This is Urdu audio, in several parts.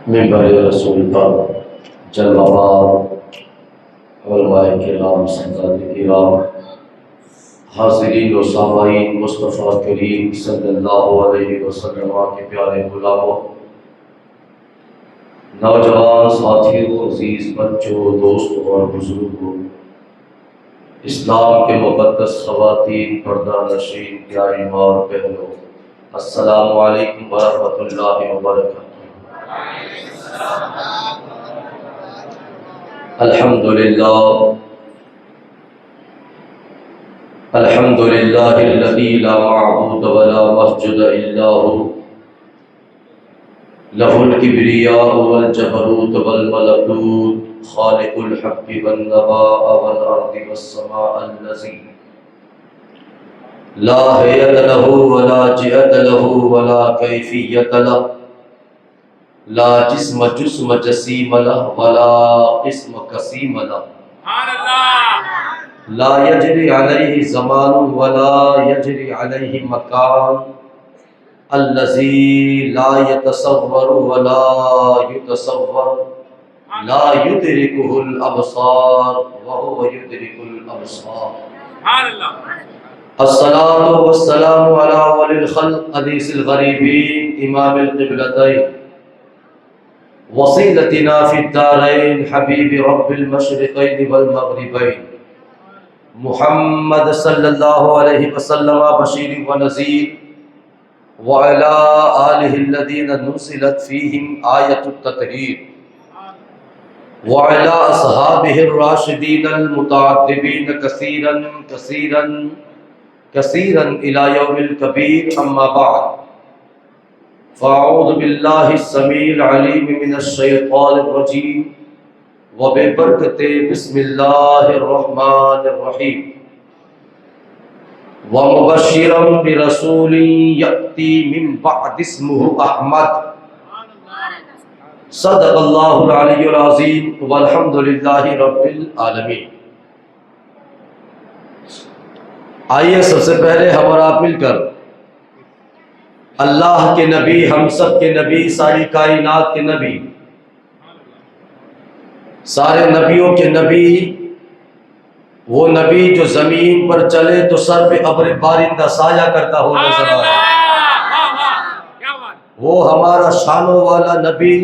منبر رسول پر جلوہ علماء کرام سادات کرام حاضرین و سامعین مصطفیٰ کریم صلی اللہ علیہ وسلم کے پیارے غلاموں، نوجوان ساتھیوں، عزیز بچوں، دوستوں اور بزرگوں، اسلام کے مقدس خواتین، پردہ نشین، پیاری ماں اور بہنوں، السلام علیکم ورحمۃ اللہ وبرکاتہ۔ الحمد للہ الذی لا معبود ولا مسجد الا هو له الکبریاء والجبروت والملکوت خالق الحب والنباء والارض والسماء الذی لا هیئت له ولا جهت له ولا کیفیت له لا جسم جسم جسیم له ولا اسم قسیم له لا یجری علیہ زمان ولا یجری علیہ مکان الذی لا یتصور ولا یتصور لا یدرکہ الابصار وهو یدرک الابصار۔ الصلاة والسلام علی ولی الخلق انیس الغریبین امام القبلتین وصیلتنا فی الدارین حبیب رب المشرقین والمغربین محمد صلی اللہ علیہ وسلم بشیر و نذیر وعلی آلہ الذین نزلت فیہم آیۃ التطہیر وعلی اصحابہ الراشدین المتعاقبین کثیرا کثیرا کثیرا الی یوم الکبیر، اما بعد فاعوذ باللہ السمیع العلیم من الشیطان الرجیم وببرکت بسم اللہ الرحمن الرحیم ومبشرا برسول یأتی من بعد اسمہ احمد۔ صدق اللہ العلی العظیم والحمد للہ رب العالمین۔ آئیے سب سے پہلے ہم اور آپ مل کر اللہ کے نبی، ہم سب کے نبی، ساری کائنات کے نبی، سارے نبیوں کے نبی، وہ نبی جو زمین پر چلے تو سر پہ ابر بارندہ سایہ کرتا ہو نظر آئے، وہ ہمارا شانوں والا نبی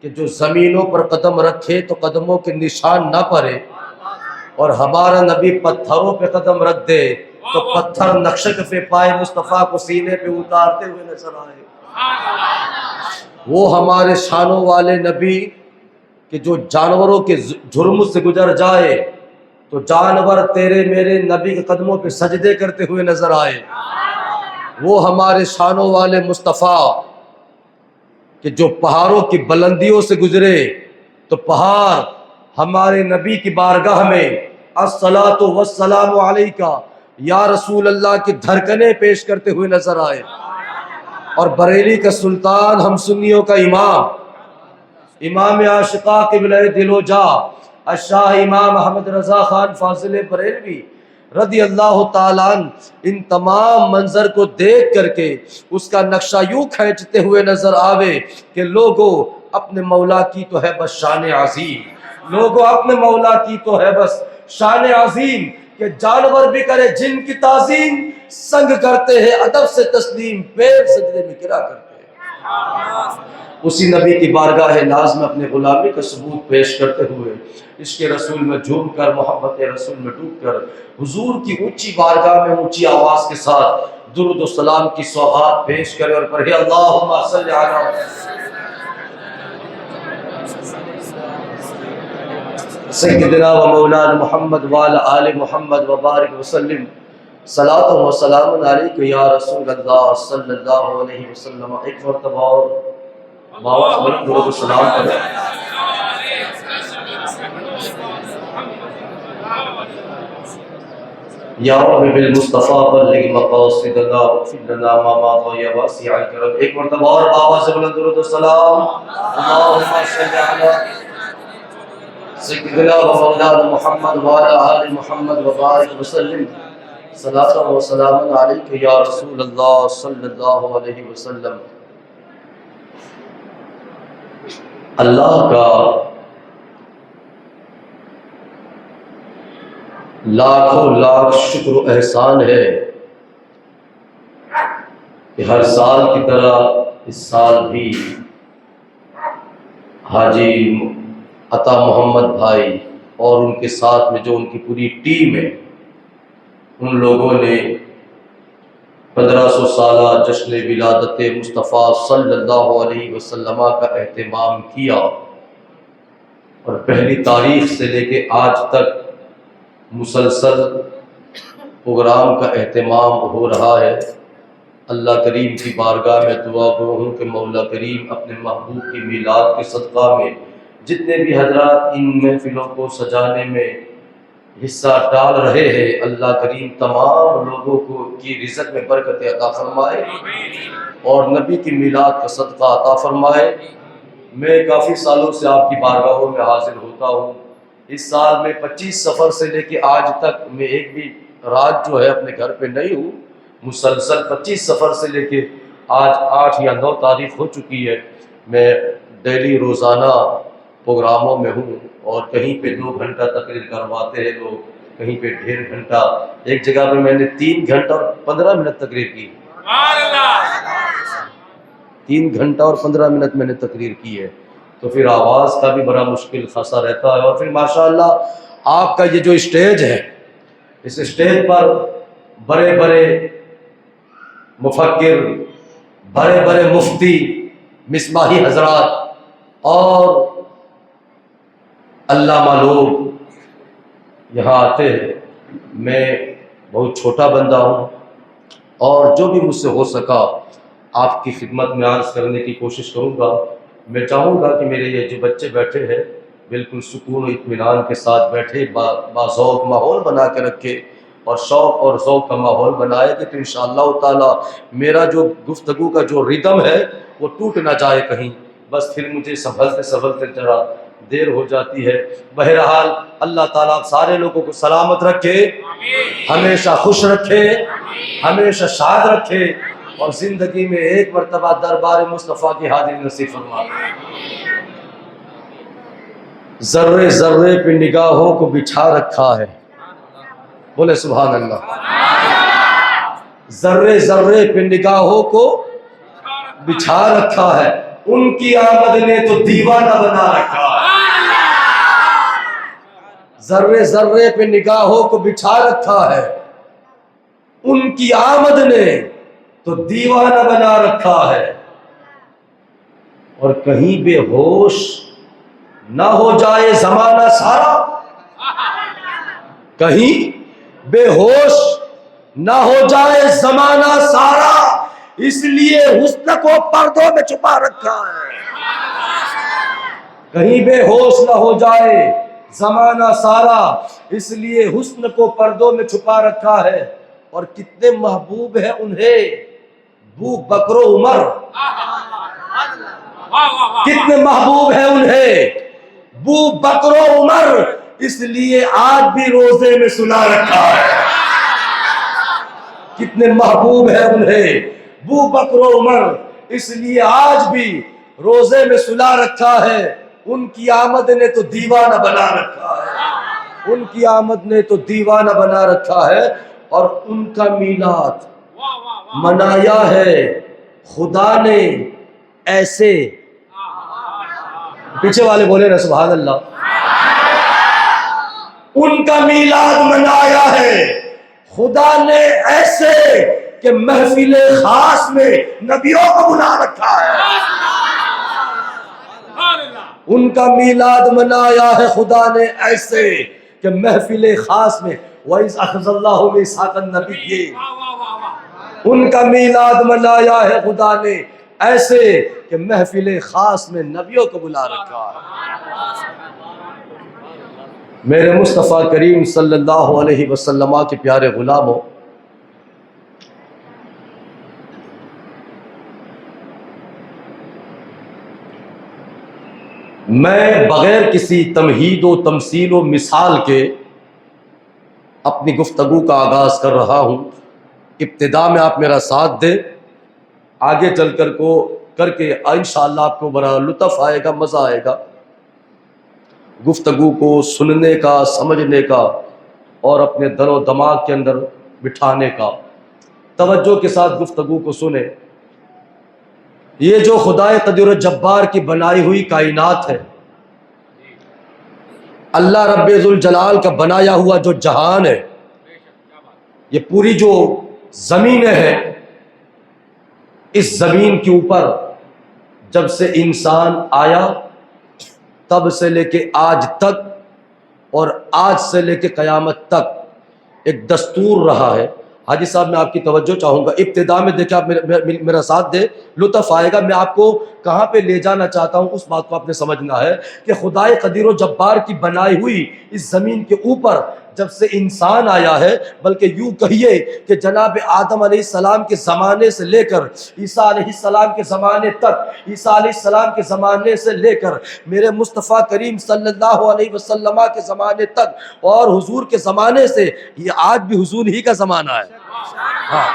کہ جو زمینوں پر قدم رکھے تو قدموں کے نشان نہ پڑے، اور ہمارا نبی پتھروں پہ قدم رکھ دے تو پتھر نقشق پہ پائے مصطفیٰ کو سینے پہ اتارتے ہوئے نظر آئے۔ وہ ہمارے شانوں والے نبی کہ جو جانوروں کے جرم سے گزر جائے تو جانور تیرے میرے نبی کے قدموں پہ سجدے کرتے ہوئے نظر آئے۔ وہ ہمارے شانوں والے مصطفیٰ کہ جو پہاڑوں کی بلندیوں سے گزرے تو پہاڑ ہمارے نبی کی بارگاہ میں الصلاۃ والسلام علیکہ یا رسول اللہ کی دھڑکنیں پیش کرتے ہوئے نظر آئے۔ اور بریلی کا سلطان، ہم سنیوں کا امام عاشقاں قبلہ دل و جا الشاہ امام احمد رضا خان فاضل بریلوی رضی اللہ تعالیٰ عنہ، ان تمام منظر کو دیکھ کر کے اس کا نقشہ یوں کھینچتے ہوئے نظر آوے کہ لوگوں اپنے مولا کی تو ہے بس شان عظیم، لوگوں اپنے مولا کی تو ہے بس شان عظیم، کہ جانور بھی کرے جن کی تعظیم، سنگ کرتے ہیں ادب سے تسلیم، پیر سجدے میں گرا کرتے ہیں۔ اسی نبی کی بارگاہ ناز میں اپنے غلامی کا ثبوت پیش کرتے ہوئے عشق رسول میں جھوم کر، محبت رسول میں ڈوب کر، حضور کی اونچی بارگاہ میں اونچی آواز کے ساتھ درود و سلام کی سوغات پیش کرے اور پڑھے اللہم صلی علی سیدنا و مولانا محمد وعلی آل محمد وبارک وسلم۔ صلاۃ و سلام علیک یا رسول اللہ صلی اللہ علیہ وسلم۔ ایک مرتبہ اور باوا بلند درود و سلام کریں۔ یا رب بالمصطفیٰ بلغ مقاصدنا واغفر لنا ما مضى یا واسع الکرم۔ ایک مرتبہ اور آواز بلند درود و سلام۔ اللہم صلی علی سيدنا ومولانا محمد وعلى آل محمد وبارك وسلم صلاة وسلام عليك يا رسول الله صلی اللہ علیہ وسلم۔ اللہ کا لاکھوں لاکھ شکر و احسان ہے کہ ہر سال کی طرح اس سال بھی حاجی عطا محمد بھائی اور ان کے ساتھ میں جو ان کی پوری ٹیم ہے، ان لوگوں نے 1500 سالہ جشن ولادت مصطفیٰ صلی اللہ علیہ وسلم کا اہتمام کیا، اور پہلی تاریخ سے لے کے آج تک مسلسل پروگرام کا اہتمام ہو رہا ہے۔ اللہ کریم کی بارگاہ میں دعا گو ہوں کہ مولا کریم اپنے محبوب کی میلاد کے صدقہ میں جتنے بھی حضرات ان محفلوں کو سجانے میں حصہ ڈال رہے ہیں، اللہ کریم تمام لوگوں کو کی رزق میں برکت عطا فرمائے اور نبی کی میلاد کا صدقہ عطا فرمائے۔ میں کافی سالوں سے آپ کی بارگاہوں میں حاضر ہوتا ہوں۔ اس سال میں 25 سفر سے لے کے آج تک میں ایک بھی رات جو ہے اپنے گھر پہ نہیں ہوں۔ مسلسل 25 سفر سے لے کے آج 8 یا 9 تاریخ ہو چکی ہے، میں ڈیلی روزانہ پروگراموں میں ہوں، اور کہیں پہ 2 گھنٹہ تقریر کرواتے ہیں لوگ، کہیں پہ 1.5 گھنٹہ، ایک جگہ پہ میں نے 3 گھنٹہ اور 15 منٹ تقریر کی۔ 3 گھنٹہ اور 15 منٹ میں نے تقریر کی ہے، تو پھر آواز کا بھی بڑا مشکل خاصا رہتا ہے۔ اور پھر ماشاءاللہ آپ کا یہ جو اسٹیج ہے، اس اسٹیج پر بڑے بڑے مفکر، بڑے بڑے مفتی، مصباحی حضرات اور علامہ لوگ یہاں آتے ہیں۔ میں بہت چھوٹا بندہ ہوں، اور جو بھی مجھ سے ہو سکا آپ کی خدمت میں عرض کرنے کی کوشش کروں گا۔ میں چاہوں گا کہ میرے یہ جو بچے بیٹھے ہیں بالکل سکون و اطمینان کے ساتھ بیٹھے، باذوق ماحول بنا کے رکھے، اور شوق اور ذوق کا ماحول بنائے کہ انشاءاللہ تعالی میرا جو گفتگو کا جو ردم ہے وہ ٹوٹ نہ جائے کہیں، بس پھر مجھے سنبھلتے ذرا دیر ہو جاتی ہے۔ بہرحال اللہ تعالیٰ آپ سارے لوگوں کو سلامت رکھے، ہمیشہ خوش رکھے، ہمیشہ شاد رکھے، اور زندگی میں ایک مرتبہ دربار مصطفیٰ کی حاضری نصیب فرما۔ ذرے ذرے پہ نگاہوں کو بچھا رکھا ہے، بولے سبحان اللہ۔ ذرے ذرے پہ نگاہوں کو بچھا رکھا ہے، ان کی آمد نے تو دیوانہ بنا رکھا ہے۔ ذرے ذرے پہ نگاہوں کو بچھا رکھا ہے، ان کی آمد نے تو دیوانہ بنا رکھا ہے، اور کہیں بے ہوش نہ ہو جائے زمانہ سارا، کہیں بے ہوش نہ ہو جائے زمانہ سارا، اس لیے حسن کو پردوں میں چھپا رکھا ہے۔ کہیں بے ہوش نہ ہو جائے زمانہ سارا، اس لیے حسن کو پردوں میں چھپا رکھا ہے، اور کتنے محبوب ہیں انہیں بو بکر و عمر، کتنے محبوب ہیں انہیں بو بکر و عمر، اس لیے آج بھی روزے میں سلا رکھا ہے۔ کتنے محبوب ہیں انہیں بو بکر و عمر، اس لیے آج بھی روزے میں سلا رکھا ہے، ان کی آمد نے تو دیوانہ بنا رکھا ہے، ان کی آمد نے تو دیوانہ بنا رکھا ہے، اور ان کا میلاد منایا ہے خدا نے ایسے، پیچھے والے بولے نا سبحان اللہ، ان کا میلاد منایا ہے خدا نے ایسے کہ محفل خاص میں نبیوں کو بلا رکھا ہے۔ ان کا میلاد منایا ہے خدا نے ایسے کہ محفل خاص میں وَإِذْ أَخَذَ اللَّهُ مِيثَاقَ النَّبِيِّينَ، ان کا میلاد منایا ہے خدا نے ایسے کہ محفل خاص میں نبیوں کو بلا رکھا ہے۔ میرے مصطفیٰ کریم صلی اللہ علیہ وسلم کے پیارے غلاموں، میں بغیر کسی تمہید و تمثیل و مثال کے اپنی گفتگو کا آغاز کر رہا ہوں۔ ابتدا میں آپ میرا ساتھ دیں، آگے چل کر کے انشاءاللہ آپ کو بڑا لطف آئے گا، مزہ آئے گا گفتگو کو سننے کا، سمجھنے کا اور اپنے دل و دماغ کے اندر بٹھانے کا۔ توجہ کے ساتھ گفتگو کو سنیں۔ یہ جو خدائے قدیر جبار کی بنائی ہوئی کائنات ہے، اللہ رب ذوالجلال کا بنایا ہوا جو جہان ہے، یہ پوری جو زمین ہے، اس زمین کے اوپر جب سے انسان آیا تب سے لے کے آج تک اور آج سے لے کے قیامت تک ایک دستور رہا ہے۔ حاجی صاحب میں آپ کی توجہ چاہوں گا، ابتدا میں دیکھیں، آپ میرا ساتھ دیں، لطف آئے گا۔ میں آپ کو کہاں پہ لے جانا چاہتا ہوں اس بات کو آپ نے سمجھنا ہے کہ خدائے قدیر و جبار کی بنائی ہوئی اس زمین کے اوپر جب سے انسان آیا ہے، بلکہ یوں کہیے کہ جناب آدم علیہ السلام کے زمانے سے لے کر عیسیٰ علیہ السلام کے زمانے تک، عیسیٰ علیہ السلام کے زمانے سے لے کر میرے مصطفیٰ کریم صلی اللہ علیہ وسلم کے زمانے تک اور حضور کے زمانے سے، یہ آج بھی حضور ہی کا زمانہ ہے، ہاں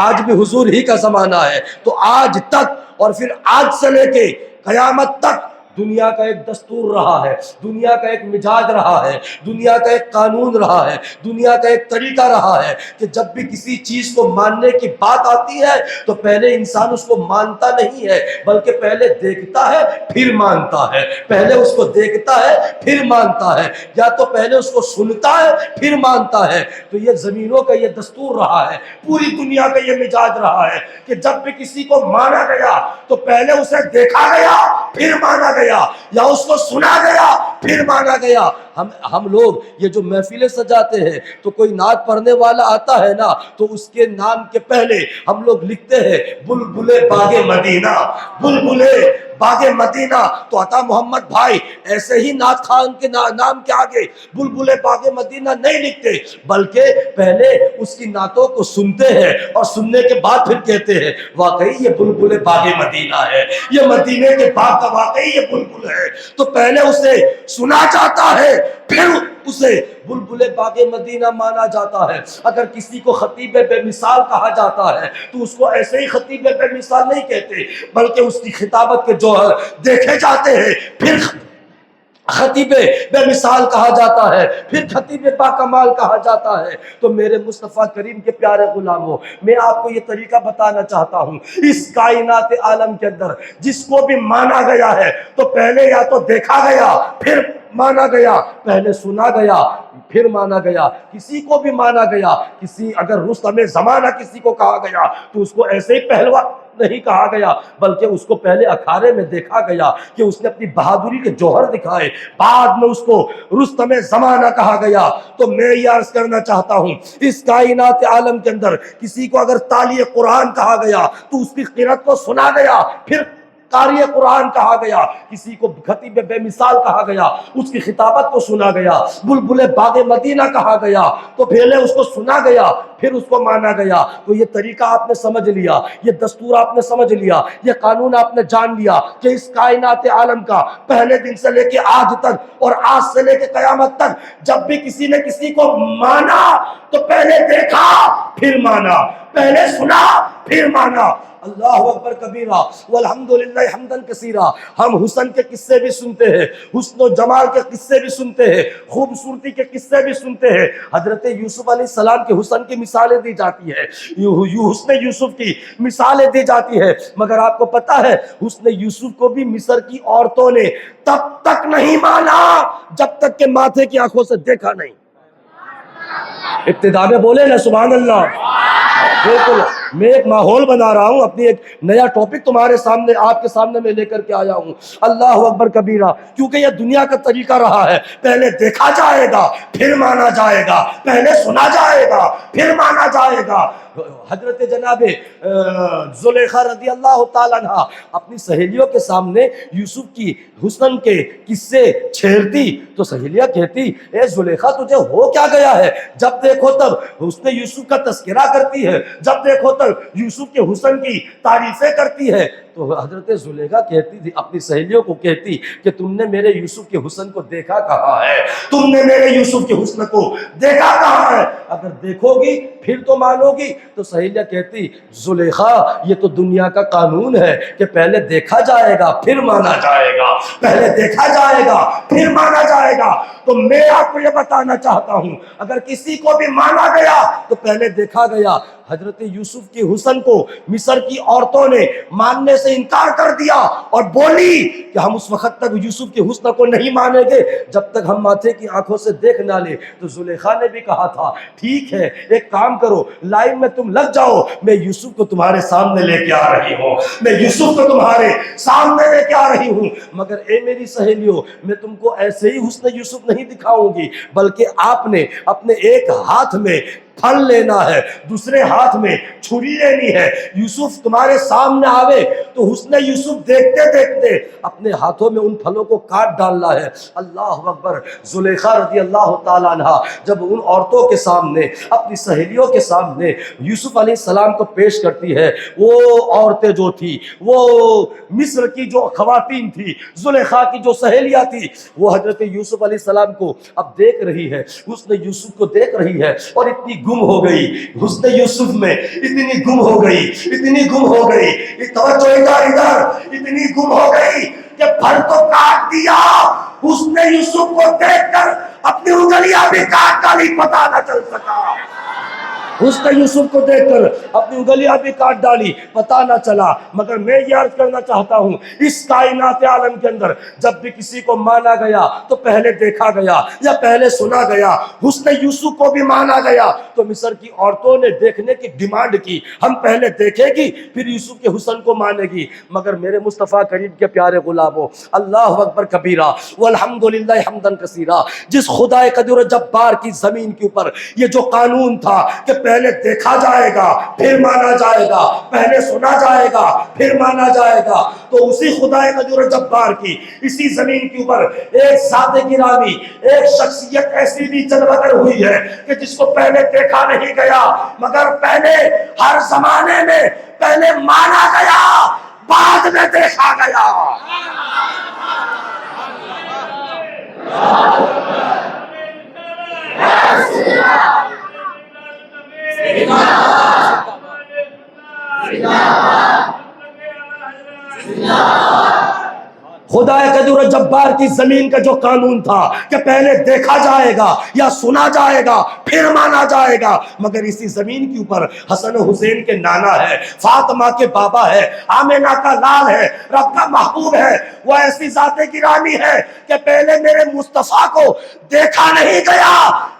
آج بھی حضور ہی کا زمانہ ہے، تو آج تک اور پھر آج سے لے کے قیامت تک دنیا کا ایک دستور رہا ہے، دنیا کا ایک مزاج رہا ہے، دنیا کا ایک قانون رہا ہے، دنیا کا ایک طریقہ رہا ہے کہ جب بھی کسی چیز کو ماننے کی بات آتی ہے تو پہلے انسان اس کو مانتا نہیں ہے، بلکہ پہلے دیکھتا ہے پھر مانتا ہے، پہلے اس کو دیکھتا ہے پھر مانتا ہے، یا تو پہلے اس کو سنتا ہے پھر مانتا ہے۔ تو یہ زمینوں کا یہ دستور رہا ہے، پوری دنیا کا یہ مزاج رہا ہے کہ جب بھی کسی کو مانا گیا تو پہلے اسے دیکھا گیا پھر مانا گیا، یا اس کو سنا گیا پھر مانا گیا۔ ہم لوگ یہ جو محفلیں سجاتے ہیں تو کوئی نعت پڑھنے والا آتا ہے نا تو اس کے نام کے پہلے ہم لوگ لکھتے ہیں بلبلے باغ مدینہ، بلبلے باغ مدینہ۔ تو عطا محمد بھائی ایسے ہی نعت خان کے نام کے آگے بلبلے باغ مدینہ نہیں لکھتے، بلکہ پہلے اس کی نعتوں کو سنتے ہیں اور سننے کے بعد پھر کہتے ہیں واقعی یہ بلبلے باغ مدینہ ہے، یہ مدینے کے باغ کا واقعی یہ بلبل ہے۔ تو پہلے اسے سنا جاتا ہے پھر اسے بلبلے باغ مدینہ مانا جاتا ہے۔ اگر کسی کو خطیب بے مثال کہا جاتا ہے تو اس کو ایسے ہی خطیب بے مثال نہیں کہتے، بلکہ اس کی خطابت کے جوہر دیکھے جاتے ہیں، پھر خطیب بے مثال کہا جاتا ہے، پھر خطیب با کمال کہا جاتا ہے۔ تو میرے مصطفیٰ کریم کے پیارے غلاموں، میں آپ کو یہ طریقہ بتانا چاہتا ہوں، اس کائنات عالم کے اندر جس کو بھی مانا گیا ہے تو پہلے یا تو دیکھا گیا پھر مانا گیا، پہلے سنا گیا پھر مانا گیا۔ کسی کو بھی مانا گیا، اگر رستم زمانہ کسی کو کہا گیا تو اس کو ایسے ہی پہلوان نہیں کہا گیا، بلکہ اس کو پہلے اکھاڑے میں دیکھا گیا کہ اس نے اپنی بہادری کے جوہر دکھائے، بعد میں اس کو رستم زمانہ کہا گیا۔ تو میں یہ عرض کرنا چاہتا ہوں، اس کائنات عالم کے اندر کسی کو اگر تالی قرآن کہا گیا تو اس کی قرأت کو سنا گیا، پھر قاری قرآن کہا گیا، کسی کو خطیب بے مثال کہا گیا، اس کی خطابت کو سنا گیا، بلبل باغ مدینہ کہا گیا تو پہلے اس کو سنا گیا پھر اس کو مانا گیا۔ تو یہ طریقہ آپ نے سمجھ لیا، یہ دستور آپ نے سمجھ لیا، یہ قانون آپ نے جان لیا کہ اس کائنات عالم کا پہلے دن سے لے کے آج تک اور آج سے لے کے قیامت تک جب بھی کسی نے کسی کو مانا تو پہلے دیکھا پھر مانا، پہلے سنا پھر مانا۔ اللہ اکبر کبیرہ والحمدللہ حمدا کثیرہ۔ ہم حسن کے قصے بھی سنتے ہیں، حسن و جمال کے قصے بھی سنتے ہیں، خوبصورتی کے قصے بھی سنتے ہیں۔ حضرت یوسف علیہ السلام کے حسن کی مثالیں دی جاتی ہے، حسن یوسف کی مثالیں دی جاتی ہے، مگر آپ کو پتا ہے حسن یوسف کو بھی مصر کی عورتوں نے تب تک نہیں مانا جب تک کہ ماتھے کی آنکھوں سے دیکھا نہیں۔ ابتدا میں بولے نا سبحان اللہ۔ بالکل میں ایک ماحول بنا رہا ہوں، اپنی ایک نیا ٹاپک تمہارے سامنے آپ کے سامنے میں لے کر کے آیا ہوں۔ اللہ اکبر کبیرہ، کیونکہ یہ دنیا کا طریقہ رہا ہے، پہلے دیکھا جائے گا پھر مانا جائے گا، پہلے سنا جائے گا پھر مانا جائے گا۔ حضرت جناب زلیخا رضی اللہ تعالیٰ عنہ اپنی سہیلیوں کے سامنے یوسف کی حسن کے قصے چھیڑتی تو سہیلیاں کہتی اے زلیخا تجھے ہو کیا گیا ہے؟ جب دیکھو تب حسن یوسف کا تذکرہ کرتی ہے، جب دیکھو تب یوسف کے حسن کی تعریفیں کرتی ہے۔ تو حضرت زلیخا کہتی تھی اپنی سہیلیوں کو، کہتی کہ تم نے میرے یوسف کے حسن کو دیکھا کہاں ہے، تم نے میرے یوسف کے حسن کو دیکھا کہاں ہے، اگر دیکھو گی پھر تو مانو گی۔ تو سہیلیاں کہتی زلیخا یہ تو دنیا کا قانون ہے کہ پہلے دیکھا جائے گا پھر مانا جائے گا، پہلے دیکھا جائے گا پھر مانا جائے گا۔ تو میں آپ کو یہ بتانا چاہتا ہوں اگر کسی کو بھی مانا گیا تو پہلے دیکھا گیا۔ حضرت یوسف کے حسن کو مصر کی عورتوں نے ماننے سے انکار کر دیا اور بولی کہ ہم اس وقت تک یوسف کے حسن کو نہیں مانیں گے جب تک ہم ماتھے کی آنکھوں سے دیکھ نہ لیں۔ تو زلیخا نے بھی کہا تھا ٹھیک ہے ایک کام کرو، لائن میں تم لگ جاؤ، میں یوسف کو تمہارے سامنے لے کے آ رہی ہوں، میں یوسف کو تمہارے سامنے لے کے آ رہی ہوں، مگر اے میری سہیلیوں میں تم کو ایسے ہی حسن یوسف نہیں دکھاؤں گی، بلکہ آپ نے اپنے ایک ہاتھ میں پھل لینا ہے، دوسرے ہاتھ میں چھری لینی ہے۔ یوسف تمہارے سامنے آوے تو حسن یوسف دیکھتے دیکھتے اپنے ہاتھوں میں ان پھلوں کو کاٹ ڈالنا ہے۔ اللہ اکبر۔ زلیخا رضی اللہ تعالیٰ عنہ جب ان عورتوں کے سامنے اپنی سہیلیوں کے سامنے یوسف علیہ السلام کو پیش کرتی ہے، وہ عورتیں جو تھی، وہ مصر کی جو خواتین تھی، زلیخا کی جو سہیلیاں تھی، وہ حضرت یوسف علیہ السلام کو اب دیکھ رہی ہے، حسن یوسف کو دیکھ رہی ہے اور اتنی گم ہو گئی حسن یوسف میں، اتنی گم ہو گئی، اتنی گم ہو گئی، توجہ ادھر اتنی گم ہو گئی کہ پھل تو کاٹ دیا، حسن یوسف کو دیکھ کر اپنی انگلیاں بھی کاٹ ڈالی، پتہ نہ چل سکا۔ حسن یوسف کو دیکھ کر اپنی انگلیاں بھی کاٹ ڈالی، پتہ نہ چلا۔ مگر میں یہ عرض کرنا چاہتا ہوں اس کائنات عالم کے اندر جب بھی کسی کو مانا گیا تو پہلے دیکھا گیا یا پہلے سنا گیا۔ حسن یوسف کو بھی مانا گیا تو مصر کی عورتوں نے دیکھنے کی ڈیمانڈ کی، ہم پہلے دیکھے گی پھر یوسف کے حسن کو مانے گی۔ مگر میرے مصطفیٰ کریم کے پیارے غلاموں، اللہ اکبر کبیرہ والحمدللہ حمدن کثیرہ، جس خدا قدیر و جبار کی زمین کے اوپر یہ جو قانون تھا کہ پہلے دیکھا جائے گا پھر مانا جائے گا، پہلے سنا جائے گا پھر مانا جائے گا، تو اسی خدا قدیر و جبار کی اسی زمین کے اوپر ایک ذات گرامی، ایک شخصیت ایسی بھی جلوگر ہوئی ہے کہ جس کو پہلے دیکھا نہیں گیا مگر پہلے ہر زمانے میں پہلے مانا گیا بعد میں دیکھا گیا۔ خدا قدیر و جبار کی زمین کا جو قانون تھا کہ پہلے دیکھا جائے گا یا سنا جائے گا پھر مانا جائے گا، مگر اسی زمین کے اوپر حسن و حسین کے نانا ہے، فاطمہ کے بابا ہے، آمنہ کا لال ہے، رب کا محبوب ہے، وہ ایسی ذات گرامی ہے کہ پہلے میرے مصطفیٰ کو دیکھا نہیں گیا،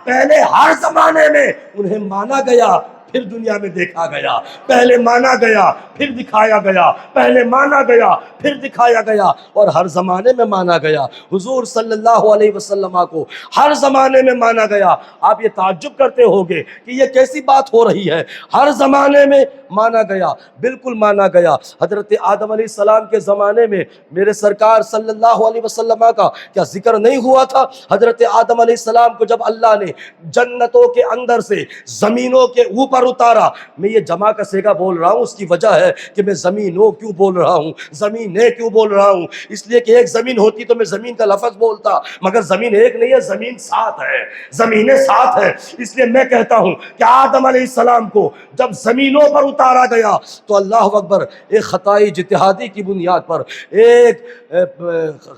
پہلے ہر زمانے میں انہیں مانا گیا پھر دنیا میں دیکھا گیا، پہلے مانا گیا پھر دکھایا گیا، پہلے مانا گیا پھر دکھایا گیا اور ہر زمانے میں مانا گیا۔ حضور صلی اللہ علیہ وسلم کو ہر زمانے میں مانا گیا۔ آپ یہ تعجب کرتے ہوگے کہ یہ کیسی بات ہو رہی ہے، ہر زمانے میں مانا گیا، بالکل مانا گیا۔ حضرت آدم علیہ السلام کے زمانے میں میرے سرکار صلی اللہ علیہ وسلم کا کیا ذکر نہیں ہوا تھا؟ حضرت آدم علیہ السلام کو جب اللہ نے جنتوں کے اندر سے زمینوں کے اوپر اتارا، میں یہ جمع کا صیغہ بول رہا ہوں، اس کی وجہ ہے کہ میں زمینوں کیوں بول رہا ہوں، زمینیں کیوں بول رہا ہوں، اس لیے کہ ایک زمین ہوتی تو میں زمین کا لفظ بولتا، مگر زمین ایک نہیں ہے، زمین سات ہے، زمینیں سات ہے، اس لیے میں کہتا ہوں کہ آدم علیہ السلام کو جب زمینوں پر اتارا گیا تو اللہ اکبر ایک خطائی اجتہادی کی بنیاد پر، ایک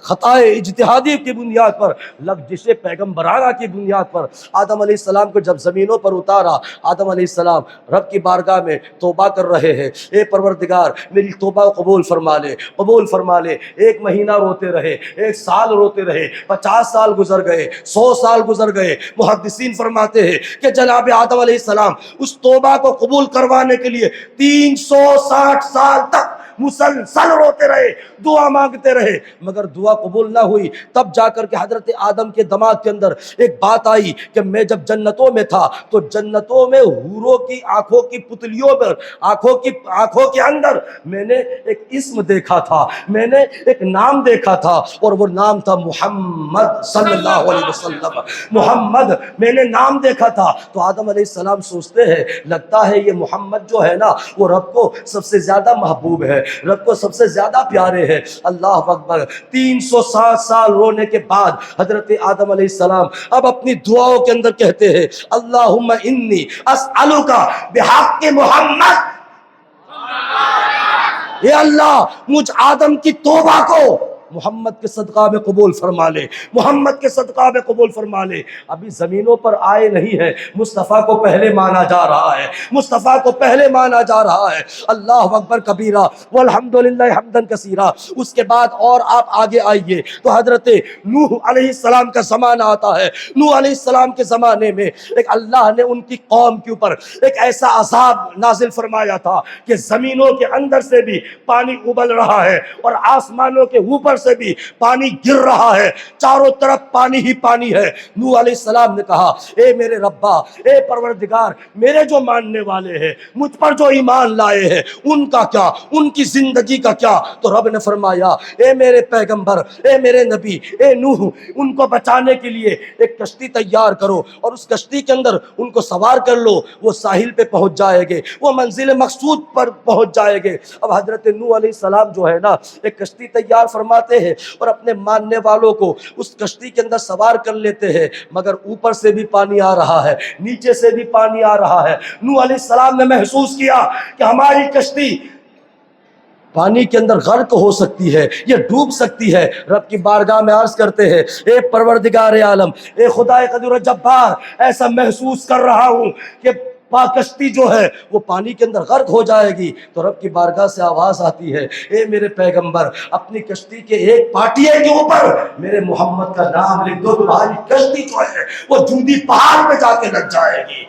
خطائی اجتہادی کی بنیاد پر، لغزش پیغمبرانہ کی بنیاد پر آدم علیہ السلام کو جب زمینوں پر اتارا، آدم علیہ السلام رب کی بارگاہ میں توبہ کر رہے ہیں، اے پروردگار میری توبہ قبول فرما لے، قبول فرما لے۔ ایک مہینہ روتے رہے، ایک سال روتے رہے، 50 سال گزر گئے، 100 سال گزر گئے۔ محدثین فرماتے ہیں کہ جناب آدم علیہ السلام اس توبہ کو قبول کروانے کے لیے 360 سال تک مسلسل روتے رہے، دعا مانگتے رہے، مگر دعا قبول نہ ہوئی۔ تب جا کر کے حضرت آدم کے دماغ کے اندر ایک بات آئی کہ میں جب جنتوں میں تھا تو جنتوں میں حوروں کی آنکھوں کی پتلیوں پر، آنکھوں کے اندر میں نے ایک اسم دیکھا تھا، میں نے ایک نام دیکھا تھا، اور وہ نام تھا محمد صلی اللہ علیہ وسلم۔ محمد میں نے نام دیکھا تھا۔ تو آدم علیہ السلام سوچتے ہیں لگتا ہے یہ محمد جو ہے نا وہ رب کو سب سے زیادہ محبوب ہے، رب کو سب سے زیادہ پیارے ہیں. اللہ اکبر. 360 سال رونے کے بعد حضرت آدم علیہ السلام اب اپنی دعاؤں کے اندر کہتے ہیں اللہم انی اسألک بحق محمد، اے اللہ مجھ آدم کی توبہ کو محمد کے صدقہ میں قبول فرما لے، محمد کے صدقہ میں قبول فرما لے. ابھی زمینوں پر آئے نہیں ہے، مصطفیٰ کو پہلے مانا جا رہا ہے، مصطفیٰ کو پہلے مانا جا رہا ہے. اللہ اکبر کبیرہ والحمدللہ حمدا کثیرا. اس کے بعد اور آپ آگے آئیے تو حضرت نوح علیہ السلام کا زمانہ آتا ہے. نوح علیہ السلام کے زمانے میں ایک اللہ نے ان کی قوم کے اوپر ایک ایسا عذاب نازل فرمایا تھا کہ زمینوں کے اندر سے بھی پانی ابل رہا ہے اور آسمانوں کے اوپر سے بھی پانی گر رہا ہے، چاروں طرف پانی ہی پانی ہے. نوح علیہ السلام نے کہا اے میرے ربا، اے پروردگار، میرے جو ماننے والے ہیں، مجھ پر جو ایمان لائے ہیں، ان کا کیا، ان کی زندگی کا کیا؟ تو رب نے فرمایا اے میرے پیغمبر، اے میرے نبی، اے نوح، ان کو بچانے کے لیے ایک کشتی تیار کرو اور اس کشتی کے اندر ان کو سوار کر لو. وہ ساحل پہ پہنچ جائے گے، وہ منزل مقصود پر پہنچ جائے گے. اب حضرت نوح علیہ السلام جو ہے نا ایک کشتی تیار فرماتے ہیں اور اپنے ماننے والوں کو اس کشتی کے اندر سوار کر لیتے ہیں، مگر اوپر سے بھی پانی آ رہا ہے، نیچے سے بھی پانی آ رہا ہے. نوح علیہ السلام نے محسوس کیا کہ ہماری کشتی پانی کے اندر غرق ہو سکتی ہے، یہ ڈوب سکتی ہے. رب کی بارگاہ میں عرض کرتے ہیں اے پروردگار عالم، اے خدا قدیر و جبار، ایسا محسوس کر رہا ہوں کہ کشتی جو ہے وہ پانی کے اندر غرق ہو جائے گی. تو رب کی بارگاہ سے آواز آتی ہے اے میرے پیغمبر، اپنی کشتی کے ایک پاٹیے کے اوپر میرے محمد کا نام لکھ دو، تمہاری کشتی جو ہے وہ جودی پہاڑ پہ جا کے لگ جائے گی.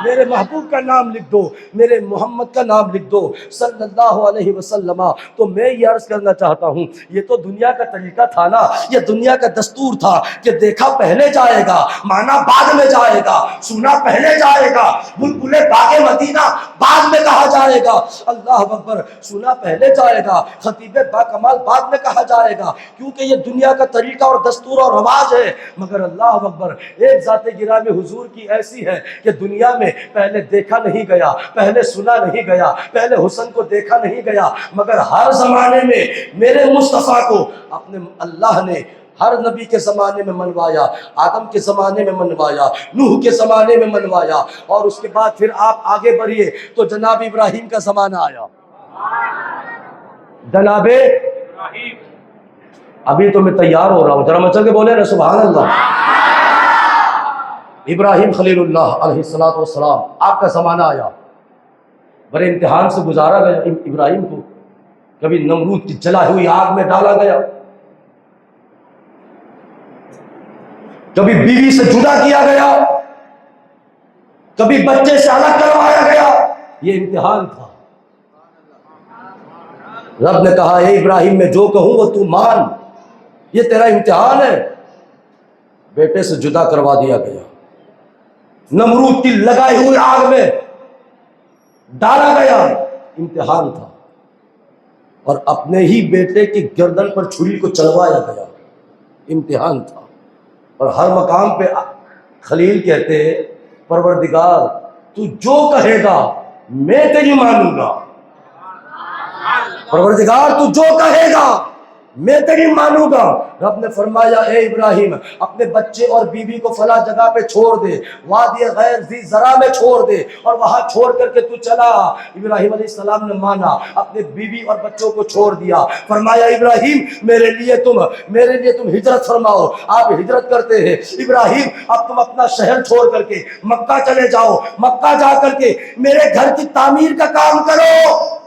میرے محبوب کا نام لکھ دو، میرے محمد کا نام لکھ دو صلی اللہ علیہ وسلم. تو میں یہ عرض کرنا چاہتا ہوں، یہ تو دنیا کا طریقہ تھا نا، یہ دنیا کا دستور تھا کہ دیکھا پہلے جائے گا، مانا بعد میں جائے گا، سنا پہلے جائے گا، بلبلے باغ مدینہ بعد میں کہا جائے گا. اللہ اکبر. سنا پہلے جائے گا، خطیب با کمال بعد میں کہا جائے گا، کیونکہ یہ دنیا کا طریقہ اور دستور اور رواج ہے. مگر اللہ اکبر، ایک ذات گرامی حضور کی ایسی ہے کہ دنیا میں پہلے دیکھا نہیں گیا، پہلے سنا نہیں گیا، پہلے حسن کو دیکھا نہیں گیا، مگر ہر زمانے میں میرے مصطفیٰ کو اپنے اللہ نے ہر نبی کے زمانے میں منوایا. آدم کے زمانے میں منوایا، نوح کے زمانے میں منوایا، اور اس کے بعد پھر آپ آگے بڑھیے تو جناب ابراہیم کا زمانہ آیا. جناب ابراہیم، ابھی تو میں تیار ہو رہا ہوں، ذرا مچل کے بولے نا سبحان اللہ. ابراہیم خلیل اللہ علیہ السلام، آپ کا زمانہ آیا. بڑے امتحان سے گزارا گیا ابراہیم کو. کبھی نمرود کی جلا ہوئی آگ میں ڈالا گیا، کبھی بیوی سے جدا کیا گیا، کبھی بچے سے الگ کروایا گیا. یہ امتحان تھا. رب نے کہا اے ابراہیم میں جو کہوں وہ تو مان، یہ تیرا امتحان ہے. بیٹے سے جدا کروا دیا گیا، نمرود کی لگائی ہوئی آگ میں ڈالا گیا، امتحان تھا. اور اپنے ہی بیٹے کی گردن پر چھری کو چلوایا گیا، امتحان تھا. اور ہر مقام پہ خلیل کہتے پروردگار تو جو کہے گا میں تیری مانوں گا، پروردگار تو جو کہے گا میں تیری مانوں گا. رب نے فرمایا اے ابراہیم اپنے بچے اور بیوی کو فلاں جگہ پہ چھوڑ دے، وادی غیر ذی زرع میں چھوڑ دے، اور وہاں چھوڑ کر کے تو چلا. ابراہیم علیہ السلام نے مانا، اپنے بیوی اور بچوں کو چھوڑ دیا. فرمایا ابراہیم میرے لیے تم ہجرت فرماؤ. آپ ہجرت کرتے ہیں. ابراہیم اب تم اپنا شہر چھوڑ کر کے مکہ چلے جاؤ، مکہ جا کر کے میرے گھر کی تعمیر کا کام کرو.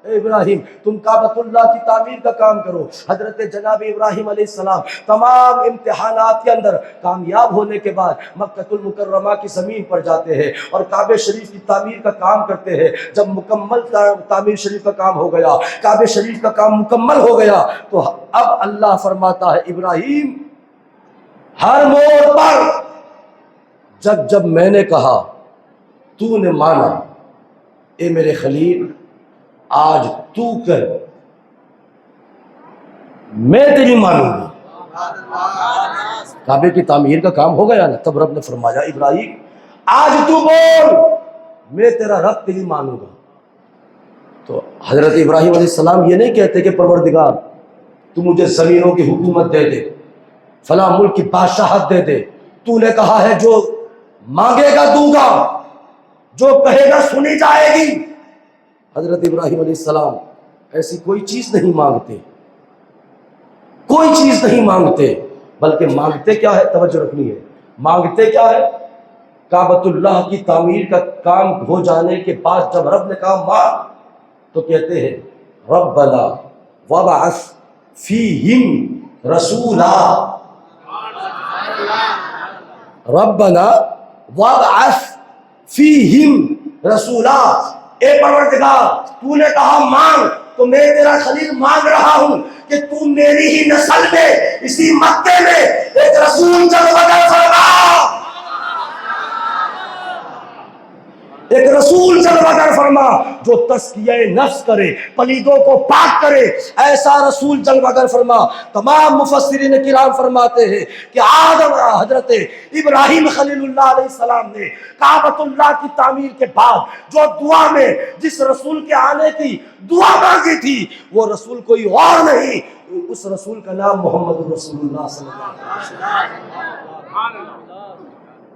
اے ابراہیم تم کعبۃ اللہ کی تعمیر کا کام کرو. حضرت جناب ابراہیم علیہ السلام تمام امتحانات کے اندر کامیاب ہونے کے بعد مکہ المکرمہ کی زمین پر جاتے ہیں اور کعبہ شریف کی تعمیر کا کام کرتے ہیں. جب مکمل تعمیر شریف کا کام ہو گیا، کعبہ شریف کا کام مکمل ہو گیا، تو اب اللہ فرماتا ہے ابراہیم ہر موڑ پر جب میں نے کہا تو نے مانا، اے میرے خلیل آج تو کر میں تیری مانوں گا. کعبے کی تعمیر کا کام ہو گیا نا. تب رب نے فرمایا ابراہیم آج تو بول میں تیرا رب تیری مانوں گا. تو حضرت ابراہیم علیہ السلام یہ نہیں کہتے کہ پروردگار تو مجھے زمینوں کی حکومت دے دے، فلاں ملک کی بادشاہت دے دے، تو نے کہا ہے جو مانگے گا دوں گا، جو کہے گا سنی جائے گی۔ حضرت ابراہیم علیہ السلام ایسی کوئی چیز نہیں مانگتے، کوئی چیز نہیں مانگتے، بلکہ مانگتے کیا ہے؟ توجہ رکھنی ہے، مانگتے کیا ہے؟ کعبۃ اللہ کی تعمیر کا کام ہو جانے کے بعد جب رب نے کہا مانگ، تو کہتے ہیں ربنا وابعث فیہم رسولا، ربنا وابعث فیہم رسولا، اے پروردگار تو نے کہا مانگ، تو میں تیرا خلیل مانگ رہا ہوں کہ تو میری ہی نسل میں اسی مکے میں ایک رسول جلوگر فرما، ایک رسول جلوگر فرما جو تزکیہ نفس کرے، پلیدوں کو پاک کرے، ایسا رسول جلوگر فرما۔ تمام مفسرین کرام فرماتے ہیں کہ آدم حضرت ابراہیم خلیل اللہ علیہ السلام نے کعبۃ اللہ کی تعمیر کے بعد جو دعا میں جس رسول کے آنے کی دعا مانگی تھی، وہ رسول کوئی اور نہیں، اس رسول کا نام محمد رسول اللہ صلی اللہ علیہ وسلم۔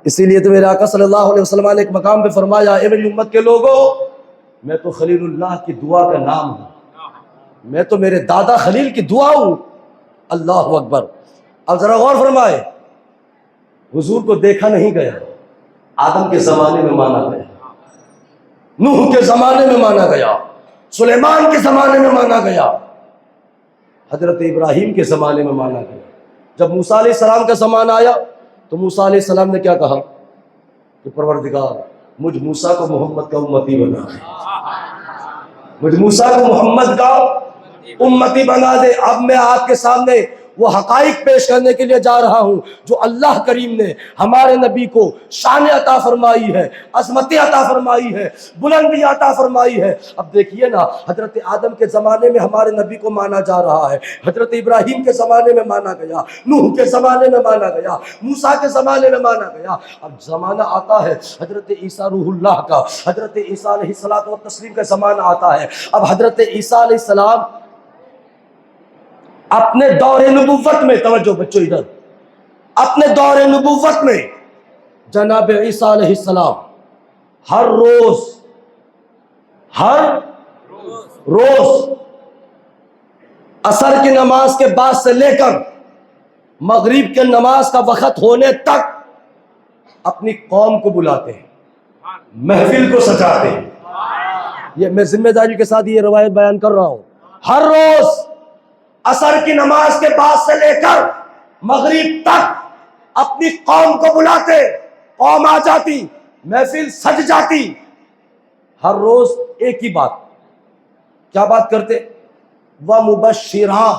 اسی لیے تو میرے آقا صلی اللہ علیہ وسلم نے ایک مقام پہ فرمایا، اے میری امت کے لوگوں، میں تو خلیل اللہ کی دعا کا نام ہوں، میں تو میرے دادا خلیل کی دعا ہوں۔ اللہ اکبر۔ اب ذرا غور فرمائے، حضور کو دیکھا نہیں گیا، آدم کے زمانے میں مانا گیا، نوح کے زمانے میں مانا گیا، سلیمان کے زمانے میں مانا گیا، حضرت ابراہیم کے زمانے میں مانا گیا۔ جب موسیٰ علیہ السلام کا زمانہ آیا تو موسیٰ علیہ السلام نے کیا کہا کہ پروردگار مجھ موسیٰ کو محمد کا امتی بنا دے، مجھ موسیٰ کو محمد کا امتی بنا دے۔ اب میں آپ کے سامنے وہ حقائق پیش کرنے کے لیے جا رہا ہوں جو اللہ کریم نے ہمارے نبی کو شان عطا فرمائی ہے، عظمت عطا فرمائی ہے، بلندی عطا فرمائی ہے۔ اب دیکھیے نا، حضرت آدم کے زمانے میں ہمارے نبی کو مانا جا رہا ہے، حضرت ابراہیم کے زمانے میں مانا گیا، نوح کے زمانے میں مانا گیا، موسیٰ کے زمانے میں مانا گیا۔ اب زمانہ آتا ہے حضرت عیسیٰ روح اللہ کا، حضرت عیسیٰ علیہ الصلوۃ والتسلیم کا زمانہ آتا ہے۔ اب حضرت عیسیٰ علیہ السلام اپنے دور نبوت میں، توجہ بچوں ادھر، اپنے دور نبوت میں جناب عیسیٰ علیہ السلام ہر روز عصر کی نماز کے بعد سے لے کر مغرب کے نماز کا وقت ہونے تک اپنی قوم کو بلاتے ہیں، محفل کو سجاتے ہیں۔ یہ میں ذمہ داری کے ساتھ یہ روایت بیان کر رہا ہوں، ہر روز عصر کی نماز کے بعد سے لے کر مغرب تک اپنی قوم کو بلاتے، قوم آ جاتی، محفل سج جاتی۔ ہر روز ایک ہی بات، کیا بات کرتے؟ وَمُبَشِّرًا،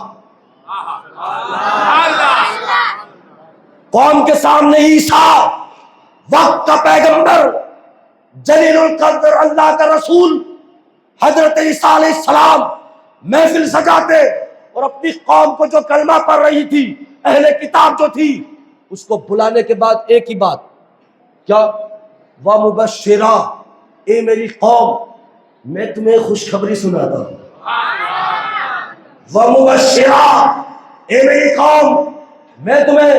قوم کے سامنے عیسیٰ وقت کا پیغمبر، جلیل القدر اللہ کا رسول حضرت عیسیٰ علیہ السلام محفل سجاتے اور اپنی قوم کو جو کلمہ پڑھ رہی تھی، اہل کتاب جو تھی، اس کو بلانے کے بعد ایک ہی بات، کیا؟ وَمُبَشِّرًا، اے میری قوم میں تمہیں خوشخبری سناتا ہوں، وَمُبَشِّرًا، اے میری قوم میں تمہیں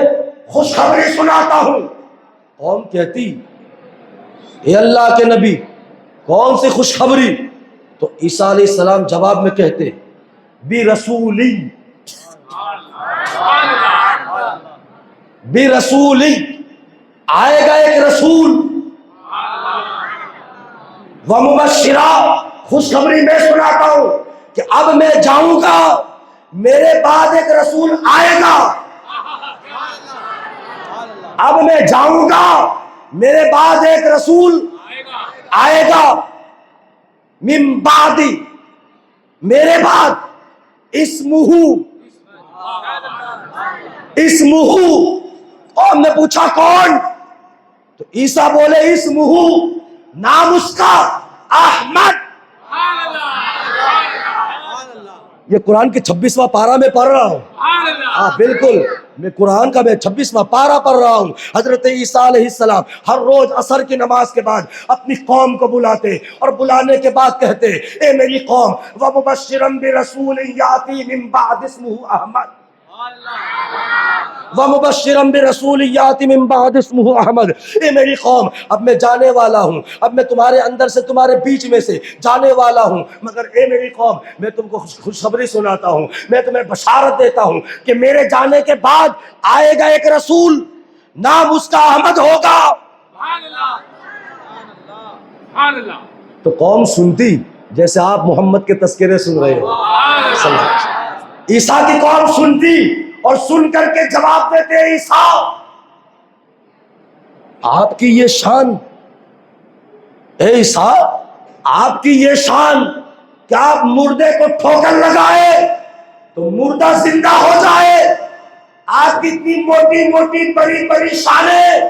خوشخبری سناتا ہوں۔ قوم کہتی، اے اللہ کے نبی کون سی خوشخبری؟ تو عیسیٰ علیہ السلام جواب میں کہتے، برسولی، برسولی، آئے گا ایک رسول، ومبشرا، خوشخبری میں سناتا ہوں کہ اب میں جاؤں گا، میرے بعد ایک رسول آئے گا، اب میں جاؤں گا، میرے بعد ایک رسول آئے گا، من بعدی، میرے بعد، اسمہ، قوم نے پوچھا کون؟ تو عیسیٰ بولے اسمہ، نام اس کا احمد۔ یہ قرآن کے 26واں پارہ میں پڑھ رہا ہوں، ہاں بالکل، میں قرآن کا میں 26واں پارہ پڑھ رہا ہوں. حضرت عیسیٰ علیہ السلام ہر روز عصر کی نماز کے بعد اپنی قوم کو بلاتے اور بلانے کے بعد کہتے اے میری قوم وَمُبَشِّرًا بِرَسُولٍ يَأْتِي مِن بَعْدِ اسْمُهُ أَحْمَدُ وَمُبَشِّرًا بِرَسُولٍ يَأْتِي مِن بَعْدِ اسْمُهُ أَحْمَدُ. اے میری قوم اب میں جانے والا ہوں, اب میں تمہارے اندر سے تمہارے بیچ میں سے جانے والا ہوں, مگر اے میری قوم میں تم کو خوشخبری سناتا ہوں, میں تمہیں بشارت دیتا ہوں کہ میرے جانے کے بعد آئے گا ایک رسول, نام اس کا احمد ہوگا. تو قوم سنتی جیسے آپ محمد کے تذکرے سن رہے ہیں. عیسیٰ کی قوم سنتی اور سن کر کے جواب دیتے عیسیٰ آپ کی یہ شان, اے عیسیٰ آپ کی یہ شان کہ آپ مردے کو ٹھوکر لگائے تو مردہ زندہ ہو جائے, آپ کی اتنی موٹی موٹی بڑی بڑی شانیں.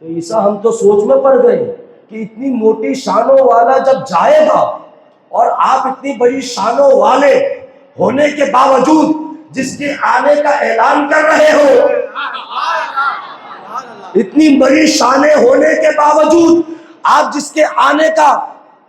تو عیسیٰ ہم تو سوچ میں پڑ گئے کہ اتنی موٹی شانوں والا جب جائے گا اور آپ اتنی بڑی شانوں والے ہونے کے باوجود جس کے آنے کا اعلان کر رہے ہو, اتنی بڑی شانیں ہونے کے باوجود آپ جس کے آنے کا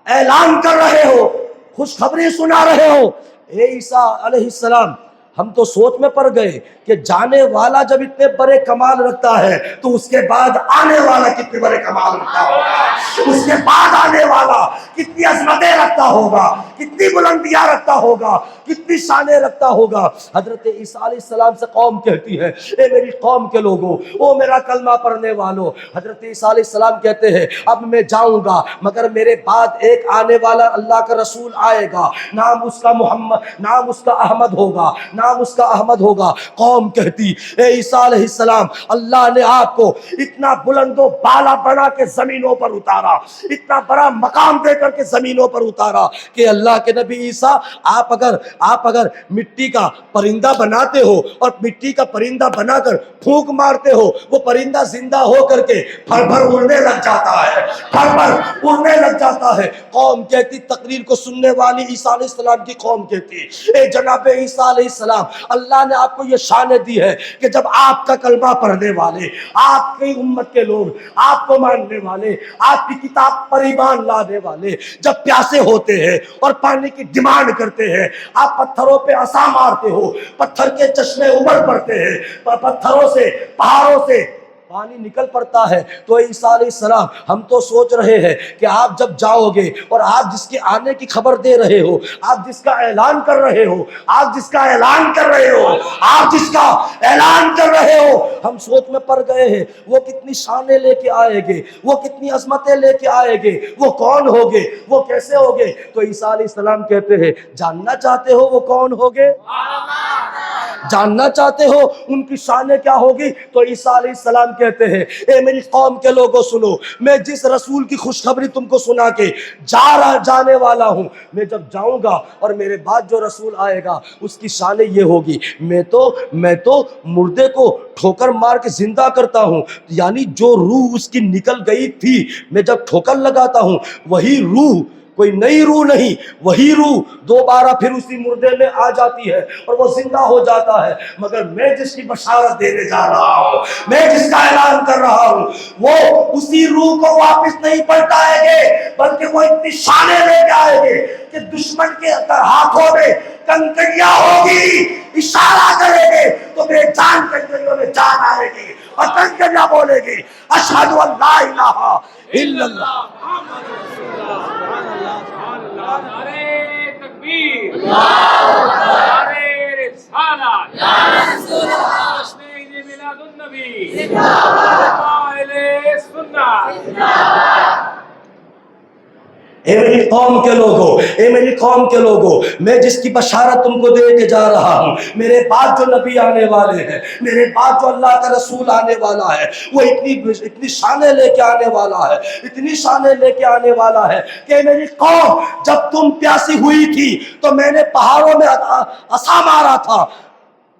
اعلان کر رہے ہو, خوشخبری سنا رہے ہو, اے عیسیٰ علیہ السلام ہم تو سوچ میں پڑ گئے کہ جانے والا جب اتنے بڑے کمال رکھتا ہے تو اس کے بعد آنے والا کتنے بڑے کمال رکھتا ہوگا, اس کے بعد آنے والا کتنی عظمتیں رکھتا ہوگا, کتنی بلندیاں رکھتا ہوگا, کتنی شانیں رکھتا ہوگا. حضرت عیسیٰ علیہ السلام سے قوم کہتی ہے اے میری قوم کے لوگوں, او میرا کلمہ پڑھنے والوں. حضرت عیسیٰ علیہ السلام کہتے ہیں اب میں جاؤں گا مگر میرے بعد ایک آنے والا اللہ کا رسول آئے گا, نام اس کا محمد, نام اس کا احمد ہوگا, نام اس کا احمد ہوگا. قوم کہتی اے عیسیٰ علیہ السلام اللہ نے آپ کو اتنا بلند و بالا بنا کے زمینوں پر اتارا, اتنا بڑا مقام دے کر کے زمینوں پر اتارا کہ اللہ کے نبی عیسیٰ آپ اگر مٹی کا پرندہ بناتے ہو اور مٹی کا پرندہ بنا کر پھونک مارتے ہو, وہ پرندہ زندہ ہو کر کے پھر پھر اڑنے لگ جاتا ہے, پھر پھر اڑنے لگ جاتا ہے. قوم کہتی, تقریر کو سننے والی عیسیٰ علیہ السلام کی قوم کہتی اے جناب عیسیٰ علیہ السلام اللہ نے آپ کو یہ شان دی ہے کہ جب آپ کا کلمہ پڑھنے والے, آپ کی امت کے لوگ, آپ کو ماننے والے, آپ کی کتاب پر ایمان لانے والے جب پیاسے ہوتے ہیں اور پانی کی ڈیمانڈ کرتے ہیں, آپ پتھروں پہ عصا مارتے ہو, پتھر کے چشمے ابل پڑتے ہیں, پتھروں سے پہاڑوں سے پانی نکل پڑتا ہے. تو عیسیٰ علیہ السلام ہم تو سوچ رہے ہیں کہ آپ جب جاؤ گے اور آپ جس کے آنے کی خبر دے رہے ہو, آپ جس کا اعلان کر رہے ہو, آپ جس کا اعلان کر رہے ہو, آپ جس کا اعلان کر رہے ہو, ہم سوچ میں پڑ گئے ہیں وہ کتنی شانیں لے کے آئے گے, وہ کتنی عظمتیں لے کے آئے گے, وہ کون ہوگے, وہ کیسے ہوگے. تو عیسیٰ علیہ السلام کہتے ہیں جاننا چاہتے ہو وہ کون ہوگے, جاننا چاہتے ہو ان کی شانیں کیا ہوگی. تو عیسیٰ علیہ السلام کہتے ہیں اے میری قوم کے لوگوں سنو, میں جس رسول کی خوشخبری تم کو سنا کے جانے والا ہوں, میں جب جاؤں گا اور میرے بعد جو رسول آئے گا اس کی شانیں یہ ہوگی, میں تو مردے کو ٹھوکر مار کے زندہ کرتا ہوں, یعنی جو روح اس کی نکل گئی تھی میں جب ٹھوکر لگاتا ہوں وہی روح, کوئی نئی روح نہیں, وہی روح دوبارہ پھر اسی مردے میں آ جاتی ہے اور وہ زندہ ہو جاتا ہے. مگر میں جس کی بشارت دینے جا رہا ہوں, میں جس کا اعلان کر رہا ہوں, وہ اسی روح کو واپس نہیں پلٹائیں گے بلکہ وہ اتنی شانیں لے کے آئیں گے کہ دشمن کے ہاتھوں میں کنکریاں ہوگی, اشارہ کریں گے تو میرے جان کنکریوں میں جان آئے گی اور کنکریاں بولے گی اشہد ان لا الہ الا اللہ. نعرے تکبیر, نعرے رسالت, جشن عید میلاد النبی, قائل سنت. اے میری قوم کے لوگوں, اے میری قوم کے لوگوں, میں جس کی بشارت تم کو دے کے جا رہا ہوں, میرے بعد جو نبی آنے والے ہیں, میرے بعد جو اللہ کا رسول آنے والا ہے, وہ اتنی شانیں لے کے آنے والا ہے, اتنی شانیں لے کے آنے والا ہے کہ میری قوم جب تم پیاسی ہوئی تھی تو میں نے پہاڑوں میں عصا مارا تھا,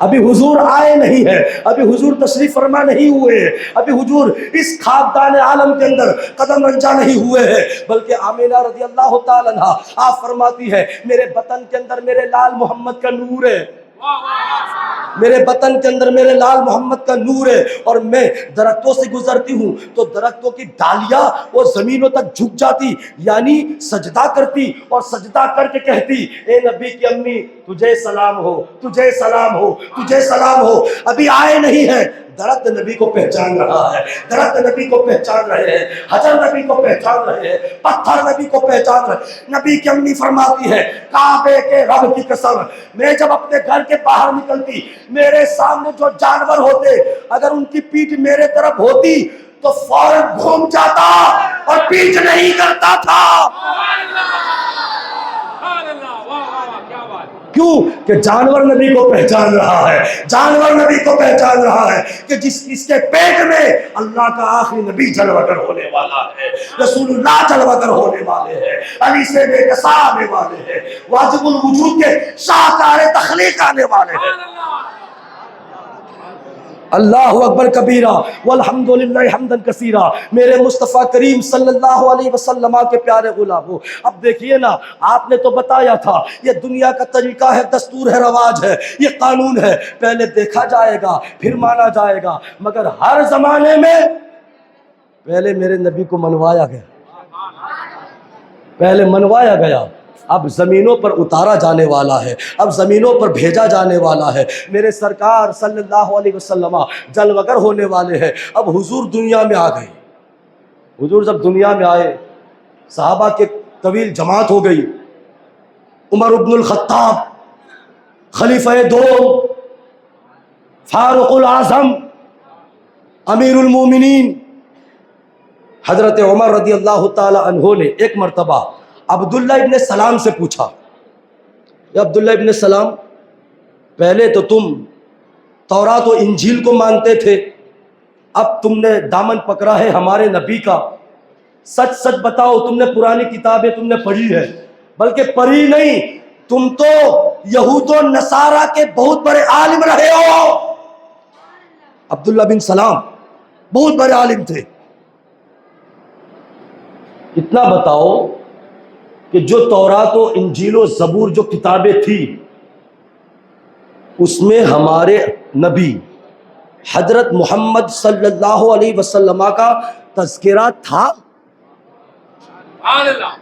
ابھی حضور آئے نہیں ہے، ابھی حضور تشریف فرما نہیں ہوئے ہیں، ابھی حضور اس خاکدان عالم کے اندر قدم رنجا نہیں ہوئے ہیں، بلکہ آمینہ رضی اللہ تعالیٰ عنہا آپ فرماتی ہے میرے بطن کے اندر میرے لال محمد کا نور ہے، میرے بطن کے اندر میرے لال محمد کا نور ہے، اور میں درختوں سے گزرتی ہوں تو درختوں کی ڈالیاں وہ زمینوں تک جھک جاتی، یعنی سجدہ کرتی، اور سجدہ کر کے کہتی اے نبی کی امی تجھے سلام ہو، تجھے سلام ہو، تجھے سلام ہو۔ ابھی آئے نہیں ہے، درخت نبی کو پہچان رہا ہے، درخت نبی کو پہچان رہے ہیں، حجر نبی کو پہچان رہے ہیں، پتھر نبی کو پہچان رہے ہیں۔ نبی کی امی فرماتی ہے کعبے کے رب کی قسم میں جب اپنے گھر کے باہر نکلتی میرے سامنے جو جانور ہوتے اگر ان کی پیٹھ میرے طرف ہوتی تو فوراً گھوم جاتا اور پیچھ نہیں کرتا تھا۔ کیوں کہ جانور نبی کو پہچان رہا ہے، جانور نبی کو پہچان رہا ہے کہ اس کے پیٹ میں اللہ کا آخری نبی جلوہ گر ہونے والا ہے، رسول اللہ جلوہ گر ہونے والے ہیں، علی سے بے قصا آنے والے ہیں، واجب الوجود کے شاہکار تخلیق آنے والے ہیں۔ اللہ اکبر کبیرہ والحمدللہ حمدا کثیرا۔ میرے مصطفیٰ کریم صلی اللہ علیہ وسلم کے پیارے غلاموں، اب دیکھیے نا، آپ نے تو بتایا تھا یہ دنیا کا طریقہ ہے، دستور ہے، رواج ہے، یہ قانون ہے، پہلے دیکھا جائے گا پھر مانا جائے گا، مگر ہر زمانے میں پہلے میرے نبی کو منوایا گیا، پہلے منوایا گیا، اب زمینوں پر اتارا جانے والا ہے، اب زمینوں پر بھیجا جانے والا ہے۔ میرے سرکار صلی اللہ علیہ وسلم جلوہ گر ہونے والے ہیں، اب حضور دنیا میں آ گئے۔ حضور جب دنیا میں آئے صحابہ کے طویل جماعت ہو گئی، عمر بن الخطاب خلیفہ دوم، فاروق الاعظم، امیر المومنین حضرت عمر رضی اللہ تعالی عنہ نے ایک مرتبہ عبداللہ ابن سلام سے پوچھا، یا عبداللہ ابن سلام، پہلے تو تم تورات و انجیل کو مانتے تھے، اب تم نے دامن پکڑا ہے ہمارے نبی کا، سچ سچ بتاؤ تم نے پرانی کتابیں تم نے پڑھی ہے، بلکہ پڑھی نہیں، تم تو یہود و نصارہ کے بہت بڑے عالم رہے ہو۔ عبداللہ بن سلام بہت بڑے عالم تھے، اتنا بتاؤ کہ جو تورات و انجیل و زبور جو کتابیں تھی اس میں ہمارے نبی حضرت محمد صلی اللہ علیہ وسلم کا تذکرہ تھا؟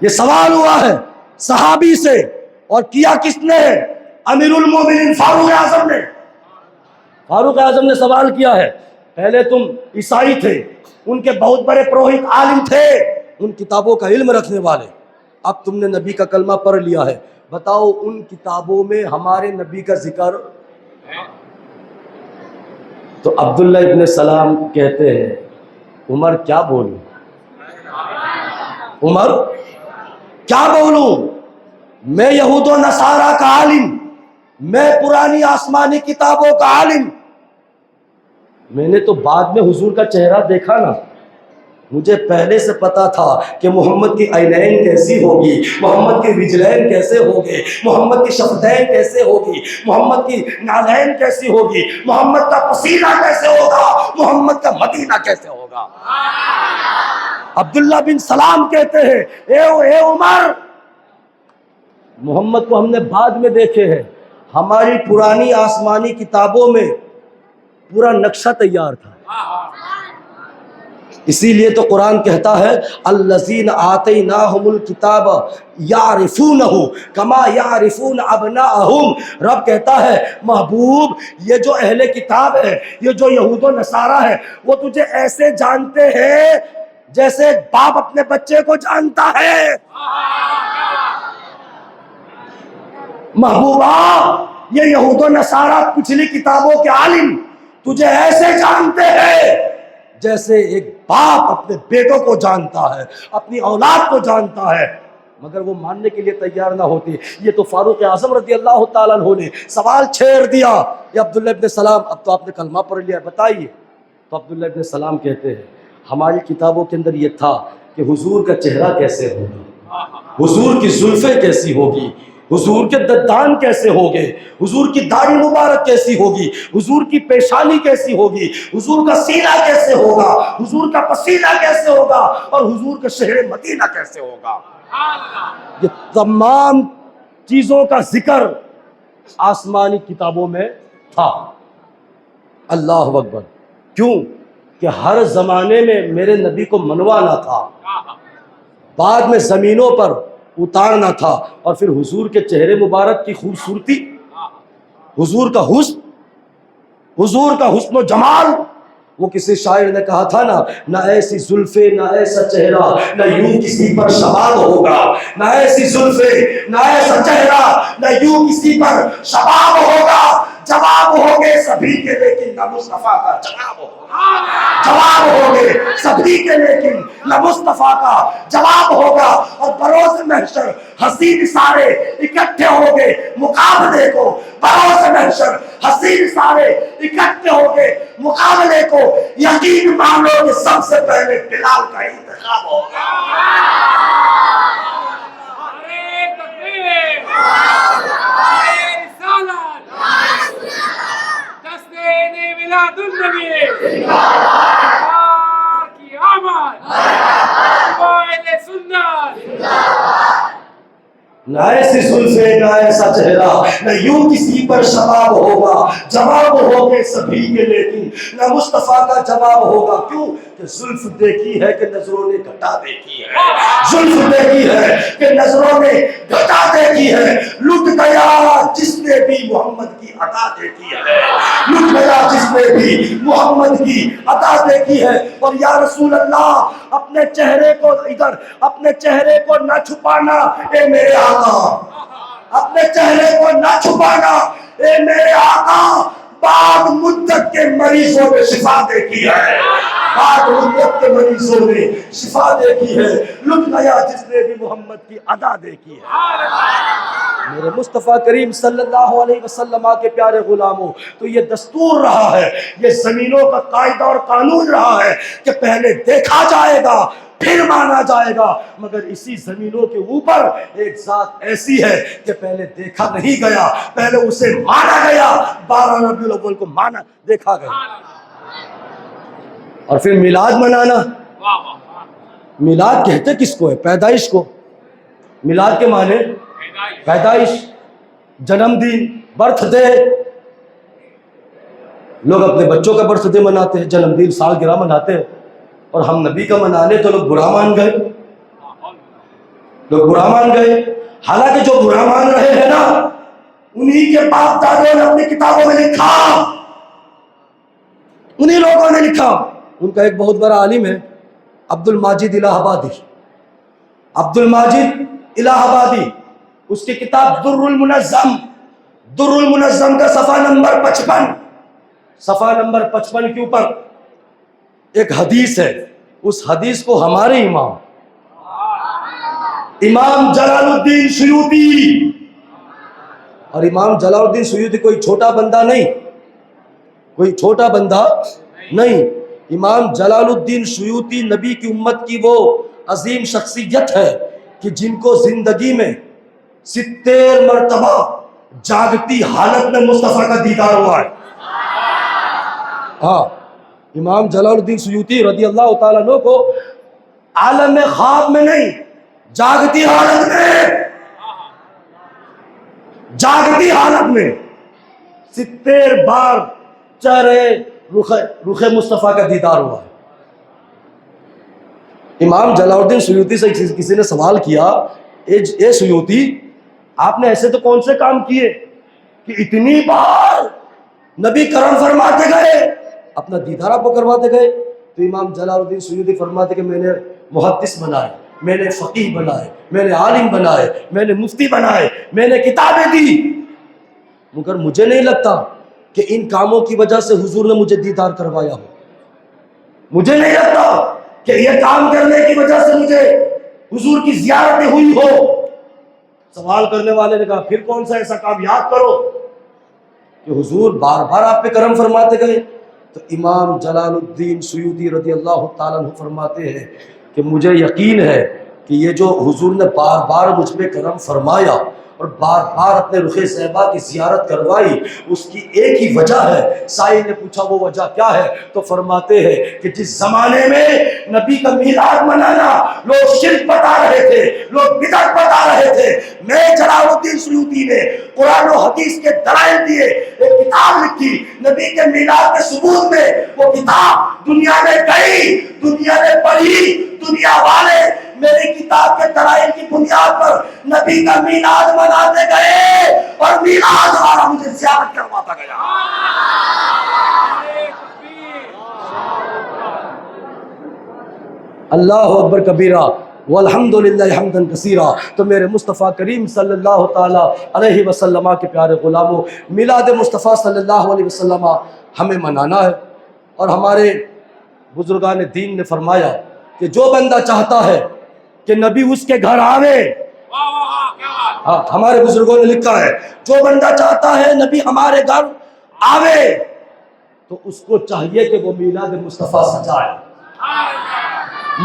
یہ سوال ہوا ہے صحابی سے، اور کیا کس نے؟ امیر المومنین فاروق اعظم نے۔ فاروق اعظم نے سوال کیا ہے، پہلے تم عیسائی تھے، ان کے بہت بڑے پروہت عالم تھے، ان کتابوں کا علم رکھنے والے، اب تم نے نبی کا کلمہ پڑھ لیا ہے، بتاؤ ان کتابوں میں ہمارے نبی کا ذکر؟ تو عبداللہ ابن سلام کہتے ہیں عمر کیا بولوں، عمر کیا بولوں، میں یہود و نصارہ کا عالم، میں پرانی آسمانی کتابوں کا عالم، میں نے تو بعد میں حضور کا چہرہ دیکھا نا، مجھے پہلے سے پتا تھا کہ محمد کی عینین کیسی ہوگی، محمد کی رجلین کیسے ہوگے، محمد کی شفتین کیسے ہوگی، محمد کی نالین کیسی ہوگی، محمد کا پسینہ کیسے ہوگا، محمد کا مدینہ کیسے ہوگا۔ عبداللہ بن سلام کہتے ہیں اے عمر، محمد کو ہم نے بعد میں دیکھے ہیں، ہماری پرانی آسمانی کتابوں میں پورا نقشہ تیار تھا، اسی لیے تو قرآن کہتا ہے الذین آتیناہم الکتاب یعرفونہ کما یعرفون ابناءہم، رب کہتا ہے محبوب یہ جو اہل کتاب ہے، یہ جو یہود و نصارہ ہے، وہ تجھے ایسے جانتے ہیں جیسے باپ اپنے بچے کو جانتا ہے۔ محبوبہ یہ یہود و نصارہ پچھلی کتابوں کے عالم تجھے ایسے جانتے ہیں جیسے ایک باپ اپنے بیٹوں کو جانتا ہے، اپنی اولاد کو جانتا ہے، مگر وہ ماننے کے لیے تیار نہ ہوتے۔ یہ تو فاروق اعظم رضی اللہ تعالیٰ عنہ نے سوال چھیڑ دیا، یہ عبداللہ ابن سلام اب تو آپ نے کلمہ پڑھ لیا، بتائیے۔ تو عبداللہ ابن سلام کہتے ہیں ہماری کتابوں کے اندر یہ تھا کہ حضور کا چہرہ کیسے ہوگا، حضور کی زلفیں کیسی ہوگی، حضور کے دندان کیسے ہوگے، حضور کی داڑھی مبارک کیسی ہوگی، حضور کی پیشانی کیسی ہوگی، حضور کا سینہ کیسے ہوگا، حضور کا پسینہ کیسے ہوگا، اور حضور کا شہر مدینہ کیسے ہوگا. یہ تمام چیزوں کا ذکر آسمانی کتابوں میں تھا. اللہ اکبر. کیوں کہ ہر زمانے میں میرے نبی کو منوانا تھا، بعد میں زمینوں پر اتارنا تھا، اور پھر حضور کے چہرے مبارک کی خوبصورتی، حضور کا حسن و جمال. وہ کسی شاعر نے کہا تھا نا، نہ ایسی زلفیں نہ ایسا چہرہ نہ یوں کسی پر شباب ہوگا، نہ ایسی زلفیں نہ ایسا چہرہ نہ یوں کسی پر شباب ہوگا. جواب ہوگے سبھی کے لیکن نہ مصطفیٰ کا جواب ہوگا. جواب ہوگے سبھی کے لیکن نہ مصطفیٰ کا جواب ہوگا. اور بروز محشر حسین سارے اکٹھے ہوگے مقابلے کو، بروز محشر حسین سارے اکٹھے ہوگے مقابلے کو. یقین مانو کہ سب سے پہلے بلال کا انتخاب ہوگا. میلاد النبی کی آمد، قائل سنت. نہ ایسی زلفیں نہ ایسا چہرہ نہ یوں کسی پر شباب ہوگا. جواب ہوگے سبھی کے لیکن نہ مصطفیٰ کا جواب ہوگا. کیوں کہ زلف دیکھی ہے کہ نظروں نے گھٹا دیکھی ہے، زلف دیکھی ہے کہ نظروں نے گھٹا دیکھی ہے. لٹ گیا جس نے بھی محمد کی عطا دیکھی ہے، لٹ گیا جس نے بھی محمد کی عطا دیکھی ہے. اور یا رسول اللہ اپنے چہرے کو ادھر، اپنے چہرے کو نہ چھپانا اے میرے آقا، اپنے چہرے کو نہ چھپانا اے میرے آقا. بعد مدت کے مریضوں نے شفا دیکھی ہے، بعد مدت کے مریضوں نے شفا دیکھی ہے. لٹ گیا جس نے بھی محمد کی ادا دیکھی ہے. میرے مصطفیٰ کریم صلی اللہ علیہ وسلم کے پیارے غلاموں، تو یہ دستور رہا ہے، یہ زمینوں کا قاعدہ اور قانون رہا ہے کہ پہلے دیکھا جائے گا پھر مانا جائے گا. مگر اسی زمینوں کے اوپر ایک ذات ایسی ہے کہ پہلے دیکھا نہیں گیا، پہلے اسے مانا گیا. 12 ربیع الاول کو مانا دیکھا گیا. اور پھر میلاد منانا. میلاد کہتے کس کو ہے؟ پیدائش کو. میلاد کے معنی پیدائش، جنم دن، برتھ ڈے. لوگ اپنے بچوں کا برتھ ڈے مناتے ہیں، جنم دن، سالگرہ مناتے ہیں. اور ہم نبی کا منا لے تو لوگ برا مان گئے، لوگ برا مان گئے. حالانکہ جو برا مان رہے ہیں نا، انہی کے باپ دادوں نے اپنی کتابوں میں لکھا، انہی لوگوں نے لکھا. ان کا ایک بہت بڑا عالم ہے عبد الماجد الہ آبادی، عبد الماجد الہ آبادی. اس کی کتاب در المنظم، در المنظم کا صفحہ نمبر 55، صفحہ نمبر 55 کے اوپر ایک حدیث ہے. اس حدیث کو ہمارے امام جلال الدین سیوطی، اور امام جلال الدین سیوطی کوئی چھوٹا بندہ نہیں، کوئی چھوٹا بندہ نہیں. امام جلال الدین سیوطی نبی کی امت کی وہ عظیم شخصیت ہے کہ جن کو زندگی میں 70 مرتبہ جاگتی حالت میں مصطفیٰ کا دیدار ہوا ہے. ہاں، امام جلال الدین سیوطی رضی اللہ تعالیٰ عنہ کو عالم خواب میں نہیں، جاگتی حالت میں، جاگتی حالت میں 70 بار چہرے رخ مصطفیٰ کا دیدار ہوا ہے. امام جلال الدین سیوطی سے کسی نے سوال کیا، اے سیوطی آپ نے ایسے تو کون سے کام کیے کہ اتنی بار نبی کرم فرماتے گئے، اپنا دیدار آپ کو کرواتے گئے؟ تو امام جلال الدین سیوطی فرماتے کہ میں نے محدث بنائے، میں نے فقیہ بنائے، میں نے عالم بنائے، میں نے مفتی بنائے، میں نے کتابیں دی، مگر مجھے نہیں لگتا کہ ان کاموں کی وجہ سے حضور نے مجھے دیدار کروایا ہو. مجھے نہیں لگتا کہ یہ کام کرنے کی وجہ سے مجھے حضور کی زیارتیں ہوئی ہو. سوال کرنے والے نے کہا پھر کون سا ایسا کام یاد کرو کہ حضور بار بار آپ پہ کرم فرماتے گئے؟ تو امام جلال الدین سیوطی رضی اللہ تعالیٰ عنہ فرماتے ہیں کہ مجھے یقین ہے کہ یہ جو حضور نے بار بار مجھ پہ کرم فرمایا اور بار بار اپنے رخ صحبہ کی زیارت کروائی، اس کی ایک ہی وجہ ہے۔ سائل نے پوچھا وہ وجہ کیا ہے؟ تو فرماتے ہیں کہ جس زمانے میں نبی کا میلاد منانا لوگ شرک بتا رہے تھے، لوگ بدعت بتا رہے تھے، میں جلال الدین سیوطی نے قرآن و حدیث کے دلائل دیے، ایک کتاب لکھی نبی کے میلاد کے ثبوت میں۔ وہ کتاب دنیا میں گئی، دنیا نے پڑھی، دنیا والے میری کتاب کے دلائل کی بنیاد پر نبی کا میلاد مناتے گئے اور میلاد والا مجھے زیارت کرواتا گیا۔ اللہ اکبر کبیرہ والحمدللہ حمدا کثیرا۔ تو میرے مصطفیٰ کریم صلی اللہ تعالی علیہ وسلم کے پیارے غلاموں، میلاد مصطفیٰ صلی اللہ علیہ وسلم ہمیں منانا ہے، اور ہمارے بزرگان دین نے فرمایا کہ جو بندہ چاہتا ہے کہ نبی اس کے گھر آوے، ہاں ہمارے بزرگوں نے لکھا ہے جو بندہ چاہتا ہے نبی ہمارے گھر آوے تو اس کو چاہیے کہ وہ میلاد مصطفیٰ سجائے۔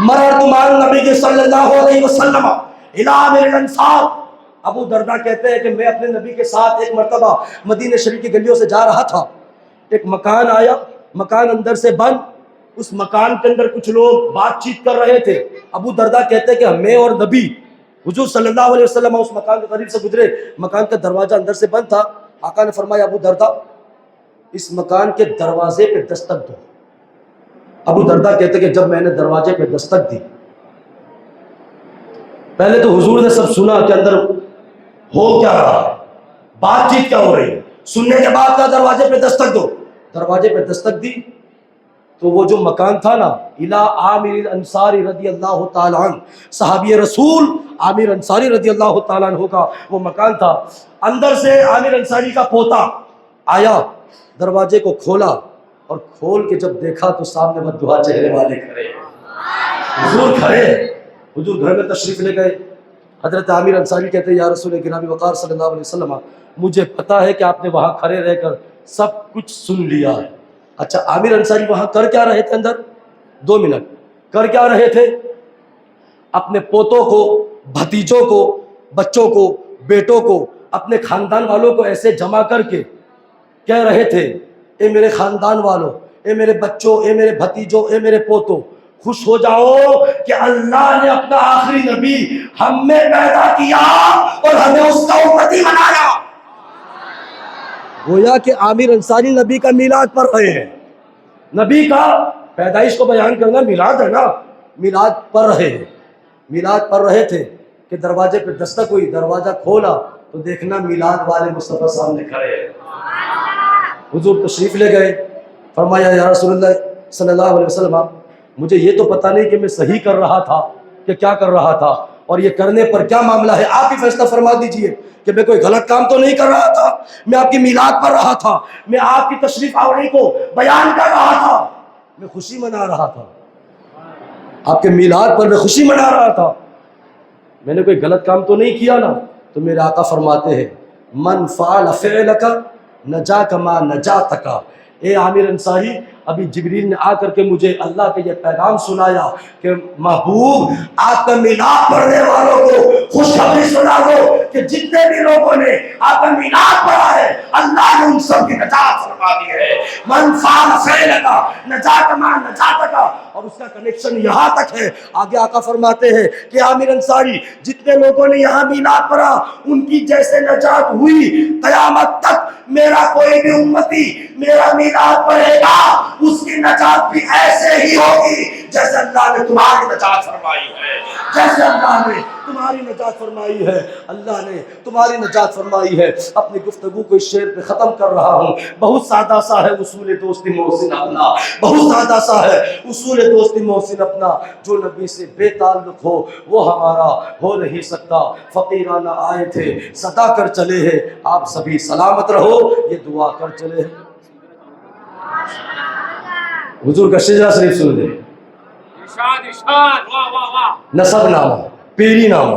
مررت مع النبی صلی اللہ علیہ وسلم الی عامر الانصار۔ ابو درداء کہتے ہیں کہ میں اپنے نبی کے ساتھ ایک مرتبہ مدینہ شریف کی گلیوں سے جا رہا تھا، ایک مکان آیا، مکان اندر سے بند، اس مکان کے اندر کچھ لوگ بات چیت کر رہے تھے۔ ابو درداء کہتے ہیں کہ میں اور نبی حضور صلی اللہ علیہ وسلم اس مکان کے قریب سے گزرے، مکان کا دروازہ اندر سے بند تھا۔ آقا نے فرمایا ابو درداء اس مکان کے دروازے پہ دستک دو۔ ابو درداء کہتے کہ جب میں نے دروازے پہ دستک دی، پہلے تو حضور نے سب سنا کہ اندر ہو کیا رہا ہے، بات چیت کیا ہو رہی ہے، سننے کے بعد کہا دروازے پہ دستک دو۔ دروازے پہ دستک دی تو وہ جو مکان تھا نا، الی عامر الانصاری رضی اللہ تعالیٰ عنہ، صحابی رسول عامر انصاری رضی اللہ تعالیٰ عنہ کا وہ مکان تھا۔ اندر سے عامر انصاری کا پوتا آیا، دروازے کو کھولا، اور کھول کے جب دیکھا تو سامنے بددعا چہرے والے کھڑے، حضور کھڑے، حضور گھر میں تشریف لے گئے۔ حضرت عامر انصاری کہتے ہیں یا رسول گرامی وقار صلی اللہ علیہ وسلم، مجھے پتا ہے کہ آپ نے وہاں کھڑے رہ کر سب کچھ سن لیا ہے۔ اچھا عامر انصاری وہاں کر کیا رہے تھے؟ اندر 2 منٹ کر کیا رہے تھے؟ اپنے پوتوں کو، بھتیجوں کو، بچوں کو، بیٹوں کو، اپنے خاندان والوں کو ایسے جمع کر کے کہہ رہے تھے اے میرے خاندان والوں، اے میرے بچوں، اے میرے بھتیجوں، اے میرے پوتوں، خوش ہو جاؤ کہ اللہ نے اپنا آخری نبی ہم میں پیدا کیا اور ہمیں اس کا امتی بنایا۔ گویا کہ عامر انصاری نبی کا میلاد پڑھ رہے ہیں، نبی کا پیدائش کو بیان کرنا میلاد ہے نا، میلاد پڑھ رہے ہیں، میلاد پڑھ رہے تھے کہ دروازے پہ دستک ہوئی، دروازہ کھولا تو دیکھنا میلاد والے مصطفیٰ سامنے کھڑے ہیں۔ حضور تشریف لے گئے، فرمایا یا رسول اللہ صلی اللہ علیہ وسلم، مجھے یہ تو پتہ نہیں کہ میں صحیح کر رہا تھا کہ کیا کر رہا تھا، اور یہ کرنے پر کیا معاملہ ہے، آپ ہی فیصلہ فرما دیجئے کہ میں کوئی غلط کام تو نہیں کر رہا تھا، میں آپ کی میلاد پڑھ رہا تھا، میں آپ کی تشریف آوری کو بیان کر رہا تھا، میں خوشی منا رہا تھا، آپ کے میلاد پر میں خوشی منا رہا تھا، میں نے کوئی غلط کام تو نہیں کیا نا؟ تو میرے آقا فرماتے ہیں من فعل فعلک نجاک ما نجاتک۔ اے عامر انصاری، ابھی جبریل نے آ کر کے مجھے اللہ کے یہ پیغام سنایا کہ محبوب آپ کا میلاد پڑھنے والوں کو خوشخبری سنا دو کہ جتنے بھی لوگوں نے آپ کا میلاد پڑھا ہے اللہ نے ان سب کی نجات فرما دی ہے۔ من فعل فعلک نجاک ما نجاتک، اور اس کا کنیکشن یہاں تک ہے۔ آگے آقا فرماتے ہیں کہ عامر انصاری جتنے لوگوں نے یہاں میلاد پڑھا ان کی جیسے نجات ہوئی، قیامت تک میرا کوئی بھی امتی میرا میلاد پڑھے گا اس کی نجات بھی ایسے ہی ہوگی جیسے اللہ نے تمہاری نجات فرمائی ہے، جیسے اللہ نے تمہاری نجات فرمائی ہے، اللہ نے تمہاری نجات فرمائی ہے۔ اپنی گفتگو کو اس شعر پہ ختم کر رہا ہوں۔ بہت سادہ سا ہے اصول دوستی محسن اپنا، بہت سادہ سا ہے اصول دوستی محسن اپنا، جو نبی سے بے تعلق ہو وہ ہمارا ہو نہیں سکتا۔ فقیرانہ آئے تھے صدا کر چلے ہیں، آپ سبھی سلامت رہو یہ دعا کر چلے ہیں۔ حضور کا شجرہ شریف سن لیں، ارشاد ارشاد، واہ واہ واہ، نسب نامہ، پیری نامہ،